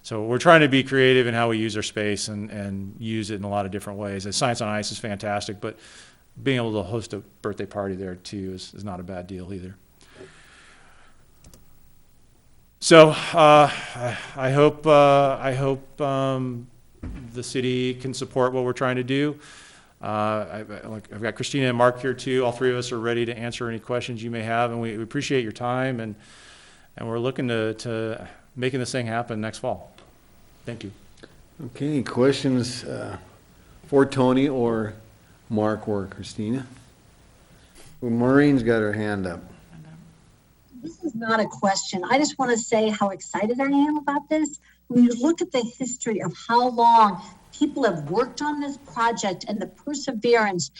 So we're trying to be creative in how we use our space and use it in a lot of different ways. Science on Ice is fantastic, but being able to host a birthday party there too is not a bad deal either. So I hope the city can support what we're trying to do. I've got Christina and Mark here too. All 3 of us are ready to answer any questions you may have, and we appreciate your time, and we're looking to making this thing happen next fall. Thank you. Okay, questions for Tony or Mark or Christina? Well, Maureen's got her hand up. This is not a question. I just want to say how excited I am about this. When you look at the history of how long people have worked on this project, and the perseverance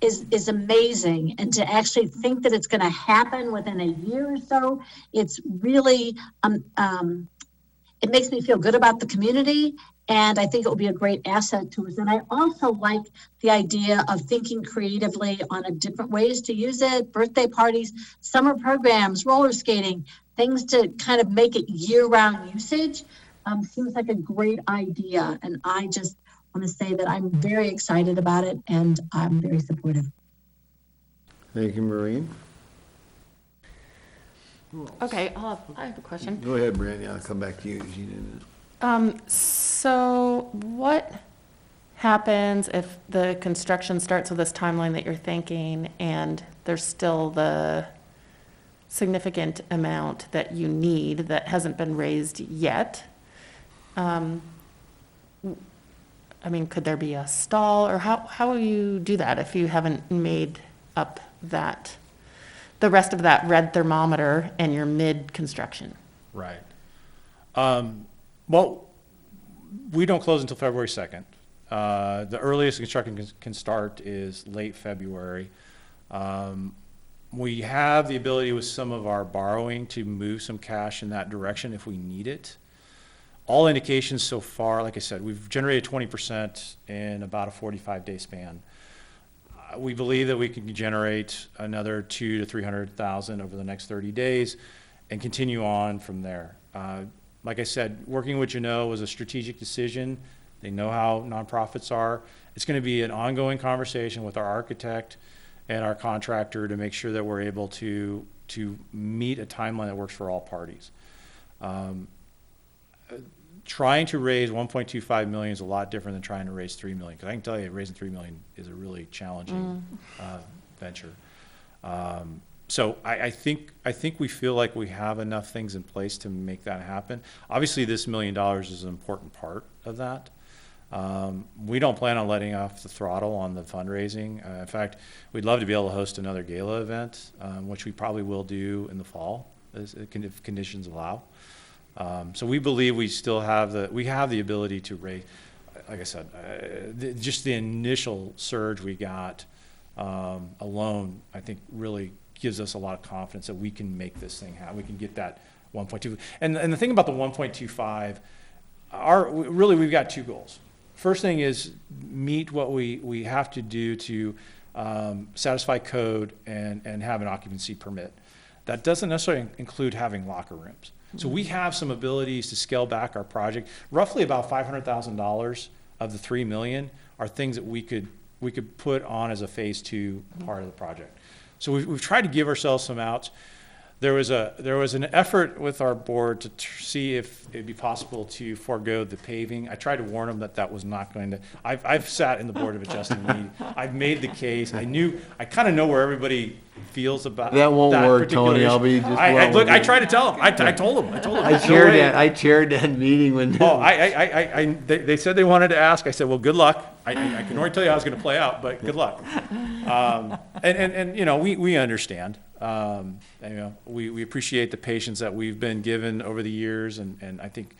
is amazing. And to actually think that it's going to happen within a year or so, it's really, it makes me feel good about the community. And I think it will be a great asset to us. And I also like the idea of thinking creatively on different ways to use it: birthday parties, summer programs, roller skating, things to kind of make it year-round usage. Seems like a great idea. And I just want to say that I'm very excited about it, and I'm very supportive. Thank you, Maureen. Okay, I have a question. Go ahead, Brandy. I'll come back to you. You didn't. So what happens if the construction starts with this timeline that you're thinking and there's still the significant amount that you need that hasn't been raised yet? I mean, could there be a stall, or how will you do that if you haven't made up that, the rest of that red thermometer and you're mid-construction? Right. Well, we don't close until February 2nd. The earliest construction can start is late February. We have the ability with some of our borrowing to move some cash in that direction if we need it. All indications so far, like I said, we've generated 20% in about a 45-day span. We believe that we can generate another 200,000 to 300,000 over the next 30 days and continue on from there. Like I said, working with Janot was a strategic decision. They know how nonprofits are. It's going to be an ongoing conversation with our architect and our contractor to make sure that we're able to meet a timeline that works for all parties. Trying to raise 1.25 million is a lot different than trying to raise 3 million, because I can tell you raising 3 million is a really challenging venture. So I think we feel like we have enough things in place to make that happen. Obviously, this $1 million is an important part of that. We don't plan on letting off the throttle on the fundraising. In fact, we'd love to be able to host another gala event, which we probably will do in the fall, if conditions allow. So we believe we still have the ability to raise, like I said, just the initial surge we got alone, I think really gives us a lot of confidence that we can make this thing happen. We can get that 1.2. And the thing about the 1.25, we've got two goals. First thing is meet what we have to do to satisfy code and have an occupancy permit. That doesn't necessarily include having locker rooms. So we have some abilities to scale back our project. Roughly about $500,000 of the $3 million are things that we could put on as a phase 2 part of the project. So we've tried to give ourselves some outs. There was an effort with our board to see if it'd be possible to forego the paving. I tried to warn them that was not going to. I've sat in the board of adjusting meeting. I've made the case. I kind of know where everybody feels about that won't work, Tony. Issue. I'll be just. I tried to tell them. I told them. I chaired that meeting when. They said they wanted to ask. I said, well, good luck. I can already tell you how it's going to play out, but good luck. And you know, we understand. You know, we appreciate the patience that we've been given over the years, and I think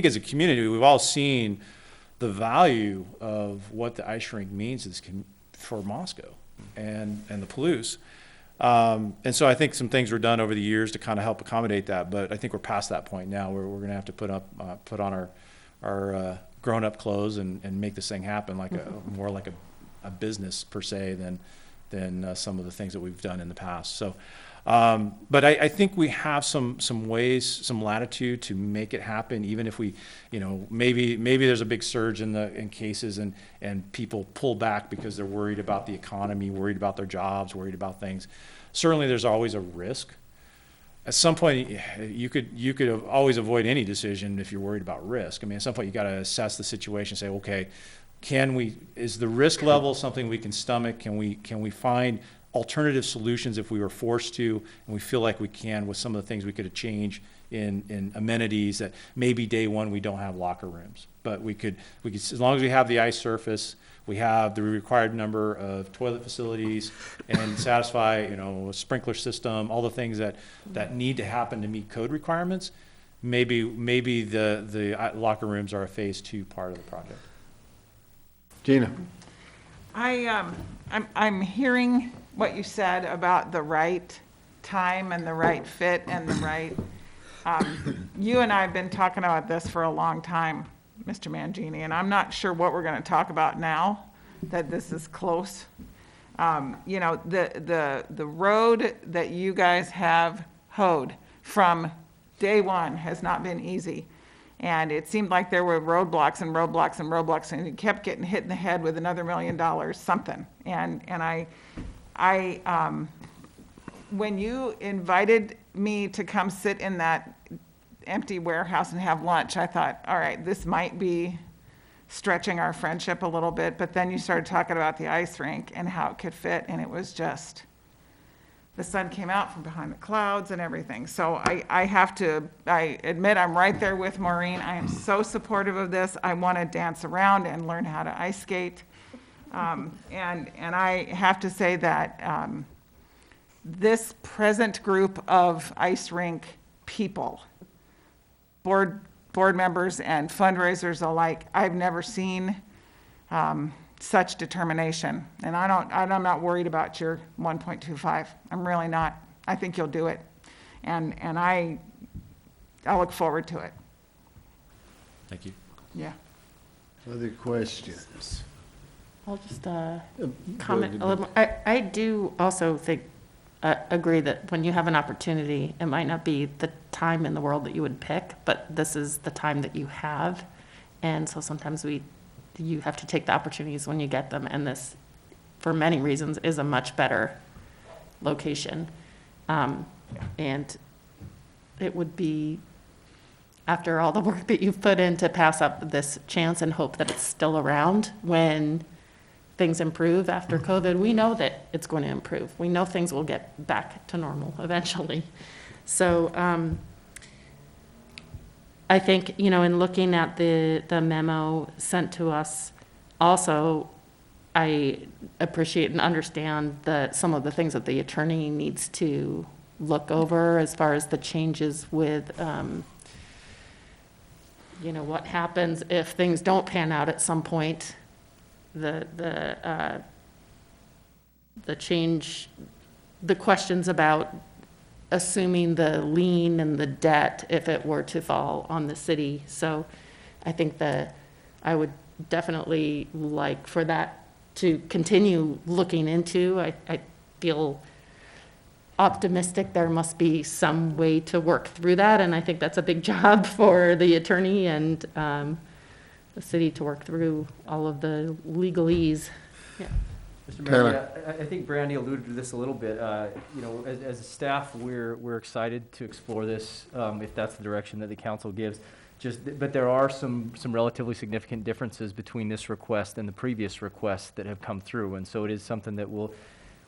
as a community, we've all seen the value of what the ice rink means for Moscow and the Palouse. And so I think some things were done over the years to kind of help accommodate that, but I think we're past that point now where we're going to have to put on our grown-up clothes and make this thing happen more like a business per se than some of the things that we've done in the past. So, but I think we have some ways, some latitude to make it happen, even if we, you know, maybe there's a big surge in cases and people pull back because they're worried about the economy, worried about their jobs, worried about things. Certainly, there's always a risk. At some point, you could always avoid any decision if you're worried about risk. I mean, at some point, you got to assess the situation, say, okay, is the risk level something we can stomach? Can we find alternative solutions if we were forced to, and we feel like we can with some of the things we could change in amenities that maybe day one we don't have locker rooms, but we could as long as we have the ice surface, we have the required number of toilet facilities and satisfy, you know, a sprinkler system, all the things that need to happen to meet code requirements. Maybe the locker rooms are a phase 2 part of the project. Gina. I'm hearing what you said about the right time and the right fit and the right, you and I have been talking about this for a long time, Mr. Mangini, and I'm not sure what we're going to talk about now that this is close. You know, the road that you guys have hoed from day one has not been easy. And it seemed like there were roadblocks and roadblocks and roadblocks, and it kept getting hit in the head with another $1 million something. And I when you invited me to come sit in that empty warehouse and have lunch, I thought, all right, this might be stretching our friendship a little bit, but then you started talking about the ice rink and how it could fit, and it was just, the sun came out from behind the clouds and everything. So I admit I'm right there with Maureen. I am so supportive of this. I want to dance around and learn how to ice skate. And I have to say that this present group of ice rink people, board members and fundraisers alike, I've never seen such determination. And I'm not worried about your 1.25. I'm really not. I think you'll do it. And I look forward to it. Thank you. Yeah. Other questions? I'll just go comment ahead. a little more. I do also think, agree that when you have an opportunity, it might not be the time in the world that you would pick, but this is the time that you have. And so sometimes you have to take the opportunities when you get them. And this, for many reasons, is a much better location. And it would be, after all the work that you've put in, to pass up this chance and hope that it's still around when things improve after COVID. We know that it's going to improve. We know things will get back to normal eventually. So I think, in looking at the memo sent to us, also, I appreciate and understand some of the things that the attorney needs to look over as far as the changes with, what happens if things don't pan out at some point. The change, the questions about assuming the lien and the debt if it were to fall on the city. So I think that I would definitely like for that to continue looking into. I feel optimistic there must be some way to work through that, and I think that's a big job for the attorney and the city to work through all of the legalese. Yeah. Mr. Mayor, I think Brandy alluded to this a little bit. As a staff, we're excited to explore this if that's the direction that the council gives. But there are some relatively significant differences between this request and the previous requests that have come through, and so it is something that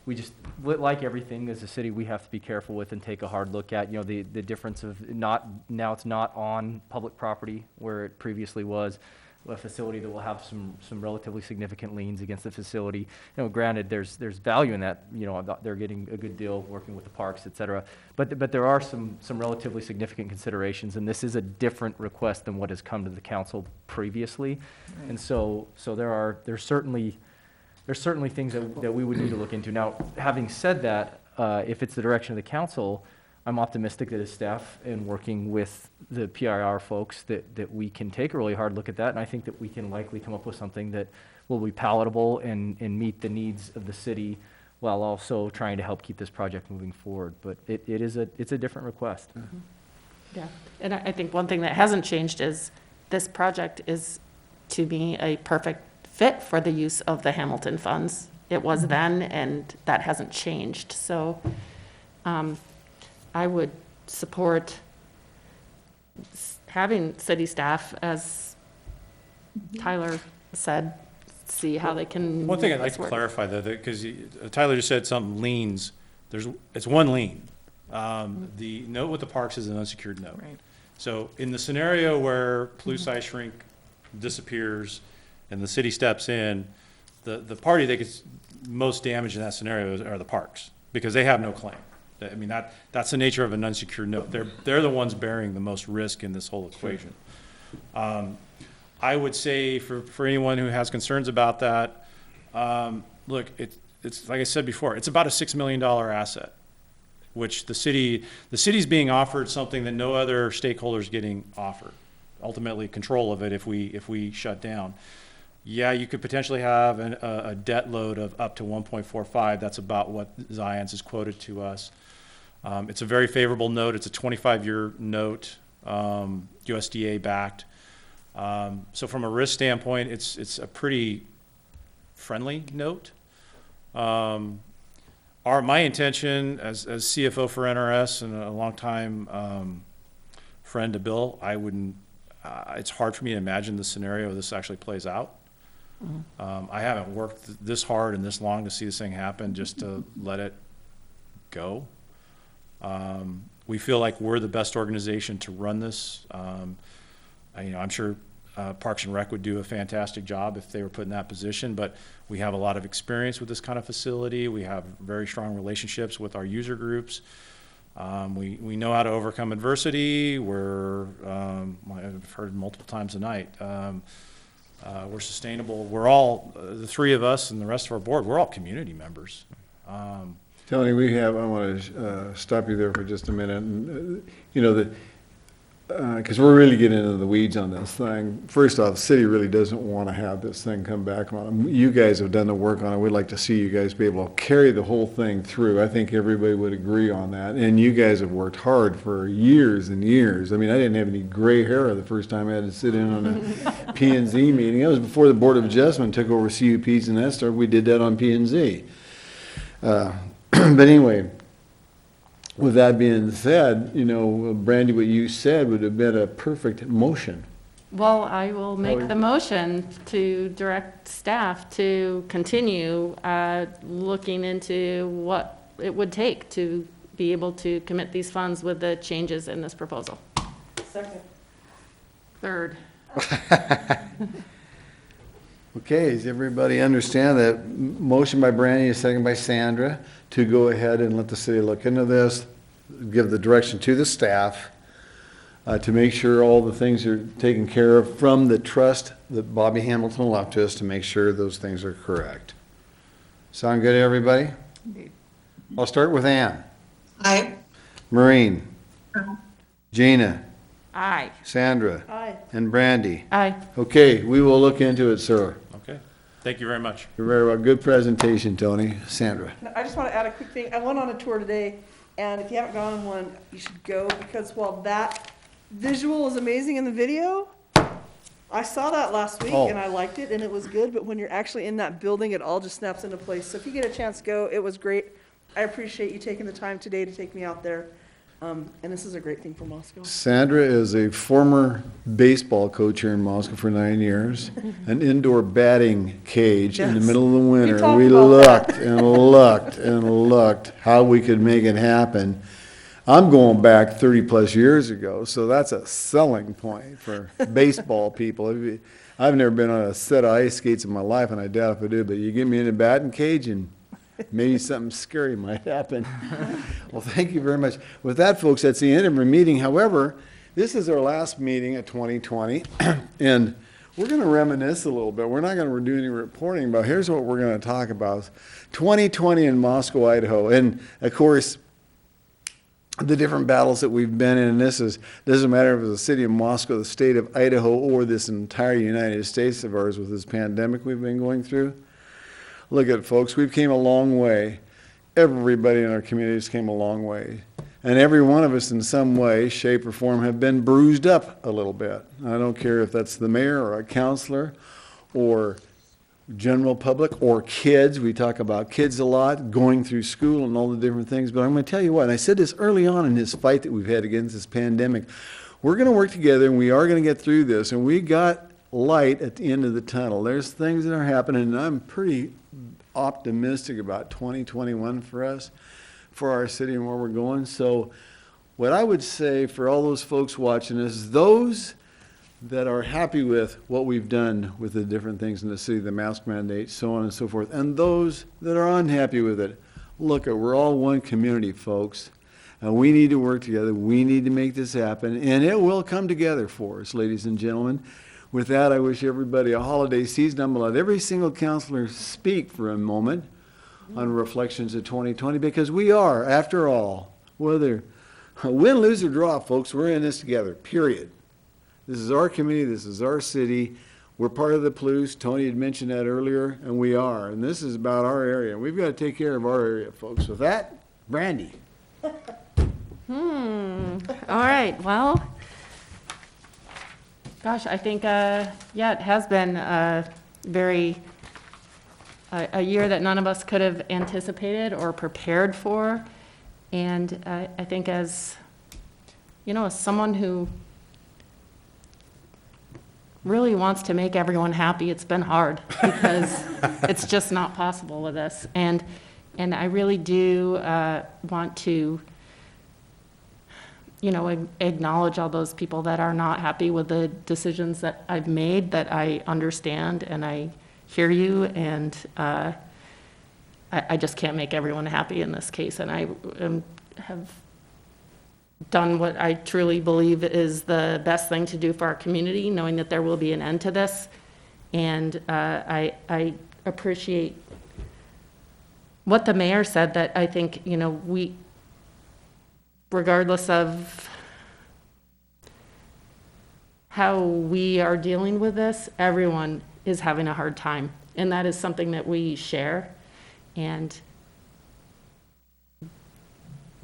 we just, like everything as a city, we have to be careful with and take a hard look at. The difference of now it's not on public property where it previously was. A facility that will have some relatively significant liens against the facility. Granted, there's value in that. They're getting a good deal working with the parks, et cetera. But there are some relatively significant considerations, and this is a different request than what has come to the council previously. Right. And so there's certainly things that we would need to look into. Now, having said that, if it's the direction of the council, I'm optimistic that as staff and working with the PIR folks that we can take a really hard look at that, and I think that we can likely come up with something that will be palatable and meet the needs of the city while also trying to help keep this project moving forward. But it's a different request. Mm-hmm. Yeah, and I think one thing that hasn't changed is this project is, to me, a perfect fit for the use of the Hamilton funds. It was then, and that hasn't changed. So I would support having city staff, as Tyler said, see how they can. One thing make I'd like this to work. clarify though, because Tyler just said something liens. It's one lien. The note with the parks is an unsecured note. Right. So in the scenario where Palouse Ice Rink disappears and the city steps in, the party that gets most damage in that scenario are the parks, because they have no claim. I mean, that's the nature of an unsecured note. They're the ones bearing the most risk in this whole equation. I would say for anyone who has concerns about that, look, it's like I said before, it's about a $6 million asset, which the city's being offered something that no other stakeholder's getting offered. Ultimately, control of it if we shut down. Yeah, you could potentially have a debt load of up to 1.45. That's about what Zions has quoted to us. It's a very favorable note. It's a 25-year note, USDA backed. So from a risk standpoint, it's a pretty friendly note. My intention as CFO for NRS and a long time friend to Bill, I wouldn't, it's hard for me to imagine the scenario this actually plays out. I haven't worked this hard and this long to see this thing happen, just to let it go. We feel like we're the best organization to run this. I'm sure Parks and Rec would do a fantastic job if they were put in that position, but we have a lot of experience with this kind of facility. We have very strong relationships with our user groups. We know how to overcome adversity. I've heard multiple times tonight, we're sustainable. We're all, the three of us and the rest of our board, we're all community members. Tony, I want to stop you there for just a minute. And, because we're really getting into the weeds on this thing. First off, the city really doesn't want to have this thing come back on them. You guys have done the work on it. We'd like to see you guys be able to carry the whole thing through. I think everybody would agree on that. And you guys have worked hard for years and years. I mean, I didn't have any gray hair the first time I had to sit in on a P&Z meeting. That was before the Board of Adjustment took over CUPs and that stuff. We did that on P&Z. But anyway, with that being said, Brandy, what you said would have been a perfect motion. Well, I will make the motion to direct staff to continue looking into what it would take to be able to commit these funds with the changes in this proposal. Second. Third. Okay, does everybody understand that motion by Brandy, a second by Sandra, to go ahead and let the city look into this, give the direction to the staff to make sure all the things are taken care of from the trust that Bobby Hamilton left to us, to make sure those things are correct. Sound good to everybody? Indeed. I'll start with Ann. Aye. Maureen. Aye. Gina. Aye. Sandra. Aye. And Brandy. Aye. Okay, we will look into it, sir. Okay, thank you very much. You're very well. Good presentation, Tony. Sandra. I just want to add a quick thing. I went on a tour today, and if you haven't gone on one, you should go, because while that visual is amazing in the video, I saw that last week and I liked it and it was good, but when you're actually in that building, it all just snaps into place. So if you get a chance, go. It was great. I appreciate you taking the time today to take me out there. And this is a great thing for Moscow. Sandra is a former baseball coach here in Moscow for 9 years, an indoor batting cage in the Yes. middle of the winter. talked We about looked that. and looked and looked how we could make it happen. I'm going back 30 plus years ago, so that's a selling point for baseball people. I've never been on a set of ice skates in my life, and I doubt if I do, but you get me in a batting cage and maybe something scary might happen. Well, thank you very much. With that, folks, that's the end of our meeting. However, this is our last meeting of 2020, and we're going to reminisce a little bit. We're not going to do any reporting, but here's what we're going to talk about. 2020 in Moscow, Idaho. And, of course, the different battles that we've been in, and doesn't matter if it's the city of Moscow, the state of Idaho, or this entire United States of ours with this pandemic we've been going through. Look at it, folks, we've came a long way. Everybody in our communities came a long way. And every one of us in some way, shape, or form have been bruised up a little bit. I don't care if that's the mayor or a counselor or general public or kids. We talk about kids a lot, going through school and all the different things. But I'm going to tell you what, and I said this early on in this fight that we've had against this pandemic, we're going to work together and we are going to get through this. And we got light at the end of the tunnel. There's things that are happening, and I'm pretty optimistic about 2021 for us, for our city and where we're going. So what I would say for all those folks watching this, those that are happy with what we've done with the different things in the city, the mask mandate, so on and so forth, and those that are unhappy with it, look, we're all one community, folks, and we need to work together. We need to make this happen, and it will come together for us, ladies and gentlemen. With that, I wish everybody a holiday season. I'm going to let every single counselor speak for a moment on reflections of 2020, because we are, after all, whether win, lose, or draw, folks, we're in this together, period. This is our community. This is our city. We're part of the Palouse. Tony had mentioned that earlier, and we are. And this is about our area. We've got to take care of our area, folks. With that, Brandy. All right, well, gosh, I think, yeah, it has been a year that none of us could have anticipated or prepared for. And I think as as someone who really wants to make everyone happy, it's been hard because it's just not possible with this. And I really do want to, acknowledge all those people that are not happy with the decisions that I've made, that I understand and I hear you, and I just can't make everyone happy in this case. And I have done what I truly believe is the best thing to do for our community, knowing that there will be an end to this. And I appreciate what the mayor said, that I think, we, regardless of how we are dealing with this, everyone is having a hard time. And that is something that we share. And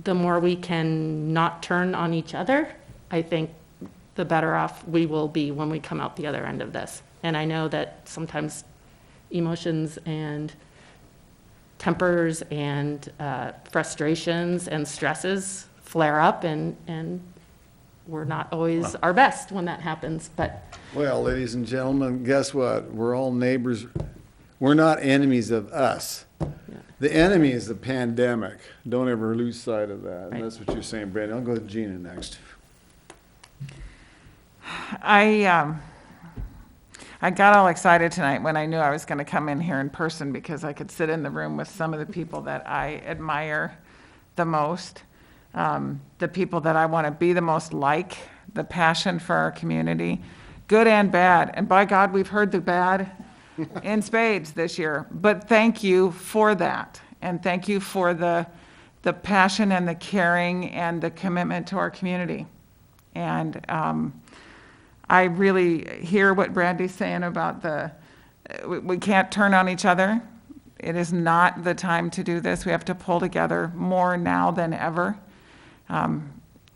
the more we can not turn on each other, I think the better off we will be when we come out the other end of this. And I know that sometimes emotions and tempers and frustrations and stresses flare up, and we're not always our best when that happens, but. Well, ladies and gentlemen, guess what? We're all neighbors. We're not enemies of us. The enemy is the pandemic. Don't ever lose sight of that. And that's what you're saying, Brandon. I'll go with Gina next. I got all excited tonight when I knew I was going to come in here in person, because I could sit in the room with some of the people that I admire the most, the people that I want to be the most like, the passion for our community, good and bad. And by God, we've heard the bad in spades this year. But thank you for that. And thank you for the passion and the caring and the commitment to our community. And I really hear what Brandy's saying about we can't turn on each other. It is not the time to do this. We have to pull together more now than ever. And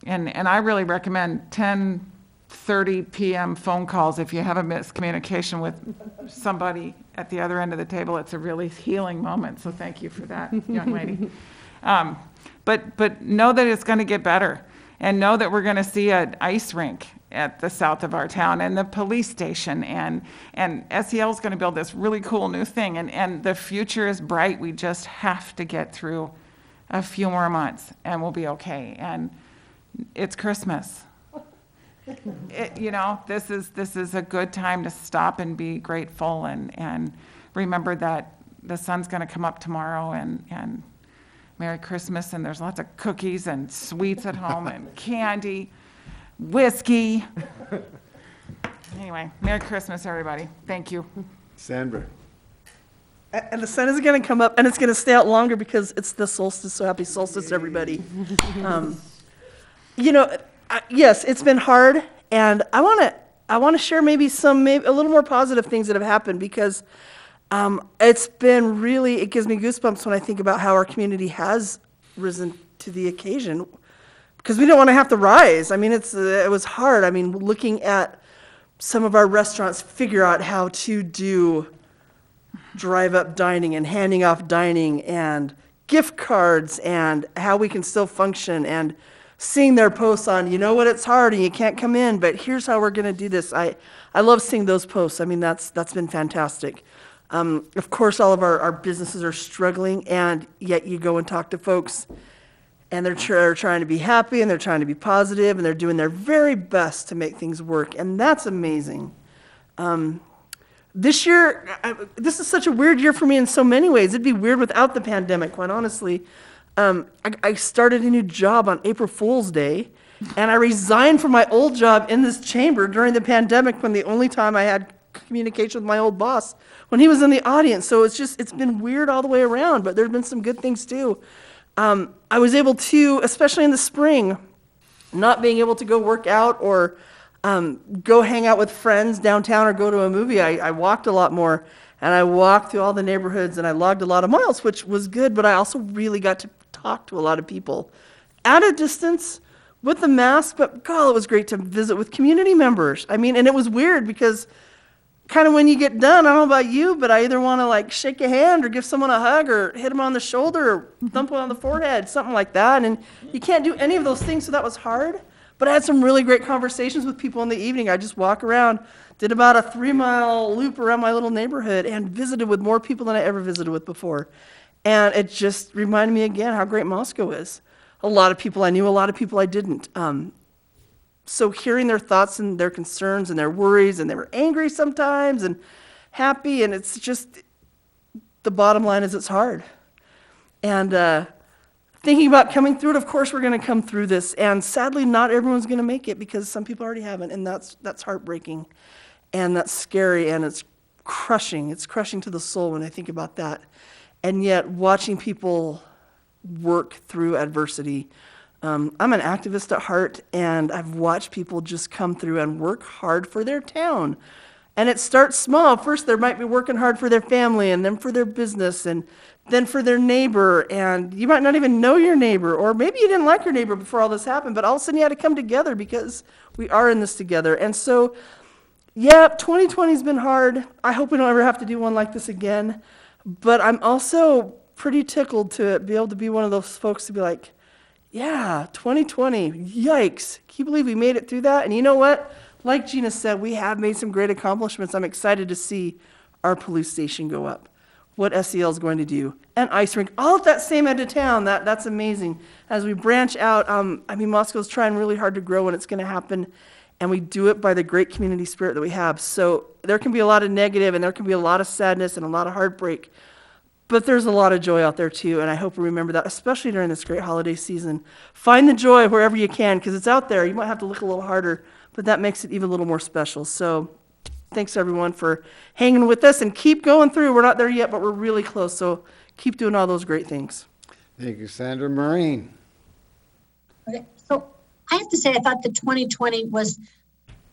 I really recommend 10:30 p.m. phone calls if you have a miscommunication with somebody at the other end of the table. It's a really healing moment. So thank you for that, young lady. But know that it's going to get better, and know that we're going to see an ice rink at the south of our town, and the police station, and SEL is going to build this really cool new thing, and the future is bright. We just have to get through a few more months and we'll be okay. And it's Christmas. This is a good time to stop and be grateful, and remember that the sun's going to come up tomorrow, and Merry Christmas, and there's lots of cookies and sweets at home and candy, whiskey. Anyway, Merry Christmas, everybody. Thank you. Sandra. And the sun is going to come up, and it's going to stay out longer because it's the solstice, so happy solstice, everybody. Yes, it's been hard, and I want to share maybe a little more positive things that have happened, because it's been really, it gives me goosebumps when I think about how our community has risen to the occasion, because we don't want to have to rise. I mean, it was hard. I mean, looking at some of our restaurants figure out how to do drive-up dining and handing off dining and gift cards, and how we can still function, and seeing their posts on, it's hard and you can't come in, but here's how we're going to do this. I love seeing those posts. I mean, that's been fantastic. Of course, all of our businesses are struggling, and yet you go and talk to folks, and they're trying to be happy, and they're trying to be positive, and they're doing their very best to make things work, and that's amazing. This year, this is such a weird year for me in so many ways. It'd be weird without the pandemic, quite honestly. I started a new job on April Fool's Day, and I resigned from my old job in this chamber during the pandemic, when the only time I had communication with my old boss, when he was in the audience. So it's been weird all the way around, but there's been some good things too. I was able to, especially in the spring, not being able to go work out or go hang out with friends downtown or go to a movie. I walked a lot more, and I walked through all the neighborhoods, and I logged a lot of miles, which was good, but I also really got to talk to a lot of people at a distance with the mask, but God, it was great to visit with community members. I mean, and it was weird because kind of when you get done, I don't know about you, but I either want to shake a hand or give someone a hug or hit them on the shoulder or thump one on the forehead, something like that. And you can't do any of those things, so that was hard. But I had some really great conversations with people in the evening. I just walk around, did about a 3-mile loop around my little neighborhood and visited with more people than I ever visited with before. And it just reminded me again how great Moscow is. A lot of people I knew, a lot of people I didn't. So hearing their thoughts and their concerns and their worries, and they were angry sometimes and happy, and it's just, the bottom line is it's hard. And thinking about coming through it, of course we're going to come through this, and sadly not everyone's going to make it because some people already haven't, and that's heartbreaking, and that's scary, and it's crushing to the soul when I think about that. And yet watching people work through adversity, I'm an activist at heart, and I've watched people just come through and work hard for their town. And it starts small. First, they might be working hard for their family, and then for their business, and then for their neighbor. And you might not even know your neighbor, or maybe you didn't like your neighbor before all this happened, but all of a sudden you had to come together because we are in this together. And so, yeah, 2020's been hard. I hope we don't ever have to do one like this again. But I'm also pretty tickled to be able to be one of those folks to be like, yeah, 2020, yikes. Can you believe we made it through that? And you know what? Like Gina said, we have made some great accomplishments. I'm excited to see our police station go up, what SEL is going to do, and ice rink, all at that same end of town. That's amazing. As we branch out, Moscow's trying really hard to grow, and it's going to happen, and we do it by the great community spirit that we have. So there can be a lot of negative, and there can be a lot of sadness and a lot of heartbreak, but there's a lot of joy out there too, and I hope we remember that, especially during this great holiday season. Find the joy wherever you can, because it's out there. You might have to look a little harder, but that makes it even a little more special. So thanks everyone for hanging with us, and keep going through. We're not there yet, but we're really close, so keep doing all those great things. Thank you, Sandra. Maureen. Okay, so I have to say, I thought that 2020 was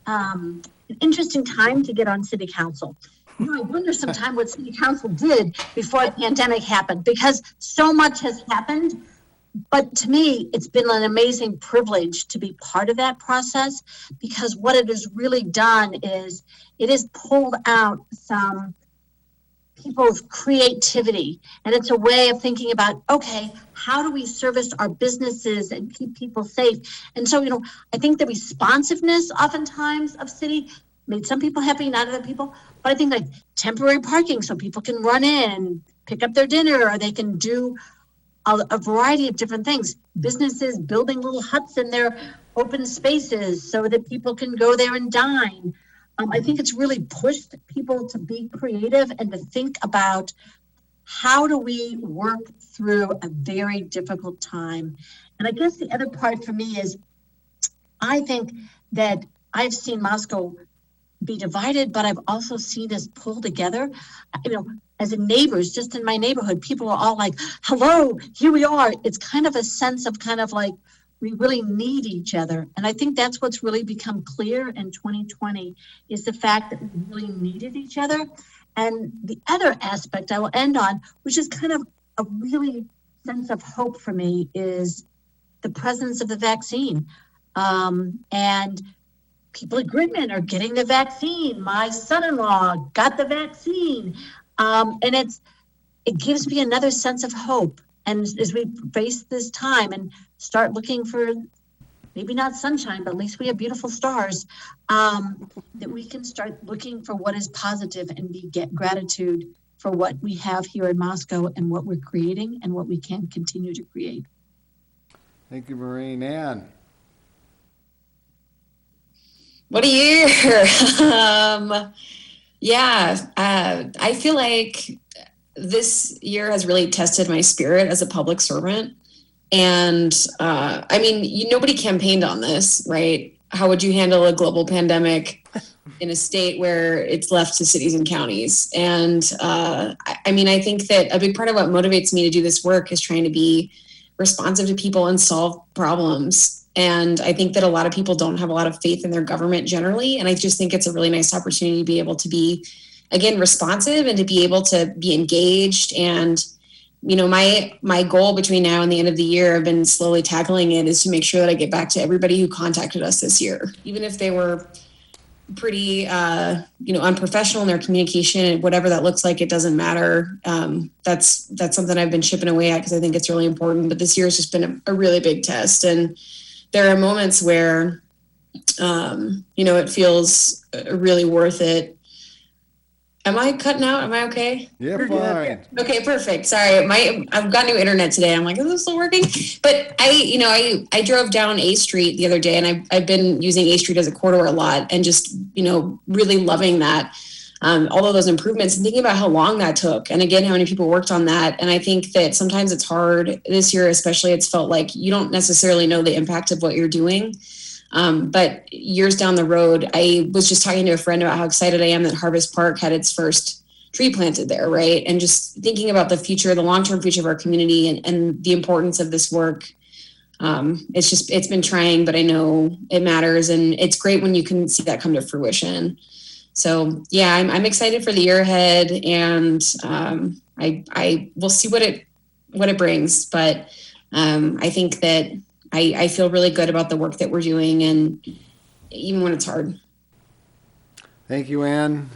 an interesting time to get on city council. I wonder sometimes what city council did before the pandemic happened, because so much has happened. But to me, it's been an amazing privilege to be part of that process, because what it has really done is it has pulled out some people's creativity. And it's a way of thinking about, okay, how do we service our businesses and keep people safe? And so, I think the responsiveness oftentimes of city made some people happy, not other people. But I think like temporary parking so people can run in and pick up their dinner, or they can do a variety of different things. Businesses building little huts in their open spaces so that people can go there and dine. I think it's really pushed people to be creative and to think about how do we work through a very difficult time. And I guess the other part for me is, I think that I've seen Moscow be divided, but I've also seen us pull together. As a neighbors, just in my neighborhood, people are all like, hello, here we are. It's kind of a sense of like, we really need each other. And I think that's what's really become clear in 2020 is the fact that we really needed each other. And the other aspect I will end on, which is kind of a really sense of hope for me, is the presence of the vaccine. And people at Gridman are getting the vaccine. My son-in-law got the vaccine. And it gives me another sense of hope. And as we face this time and start looking for, maybe not sunshine, but at least we have beautiful stars, that we can start looking for what is positive and get gratitude for what we have here in Moscow and what we're creating and what we can continue to create. Thank you, Maureen. Ann. What a year. I feel like this year has really tested my spirit as a public servant. And nobody campaigned on this, right? How would you handle a global pandemic in a state where it's left to cities and counties? And I think that a big part of what motivates me to do this work is trying to be responsive to people and solve problems. And I think that a lot of people don't have a lot of faith in their government generally. And I just think it's a really nice opportunity to be able to be, again, responsive and to be able to be engaged. And, my goal between now and the end of the year, I've been slowly tackling it, is to make sure that I get back to everybody who contacted us this year, even if they were pretty, unprofessional in their communication, whatever that looks like, it doesn't matter. That's something I've been chipping away at because I think it's really important. But this year has just been a really big test. And there are moments where, it feels really worth it. Am I cutting out? Am I okay? Yeah, fine. Okay, perfect. Sorry, I've got new internet today. I'm like, is this still working? But I drove down A Street the other day, and I've been using A Street as a corridor a lot, and just really loving that. All of those improvements, and thinking about how long that took, and again, how many people worked on that. And I think that sometimes it's hard this year, especially. It's felt like you don't necessarily know the impact of what you're doing. But years down the road, I was just talking to a friend about how excited I am that Harvest Park had its first tree planted there, right? And just thinking about the future, the long-term future of our community, and the importance of this work. It's been trying, but I know it matters, and it's great when you can see that come to fruition. So yeah, I'm excited for the year ahead, and I will see what it brings. But I think that I feel really good about the work that we're doing, and even when it's hard. Thank you, Ann.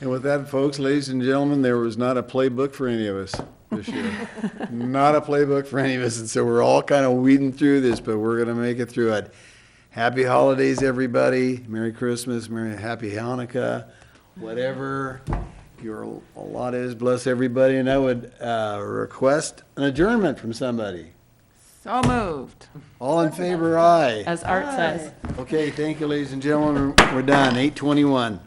And with that, folks, ladies and gentlemen, there was not a playbook for any of us this year. Not a playbook for any of us. And so we're all kind of weeding through this, but we're going to make it through it. Happy holidays, everybody. Merry Christmas, Happy Hanukkah, whatever your lot is. Bless everybody. And I would request an adjournment from somebody. So moved. All in favor, aye. As Art says. Okay, thank you, ladies and gentlemen. We're done, 8:21.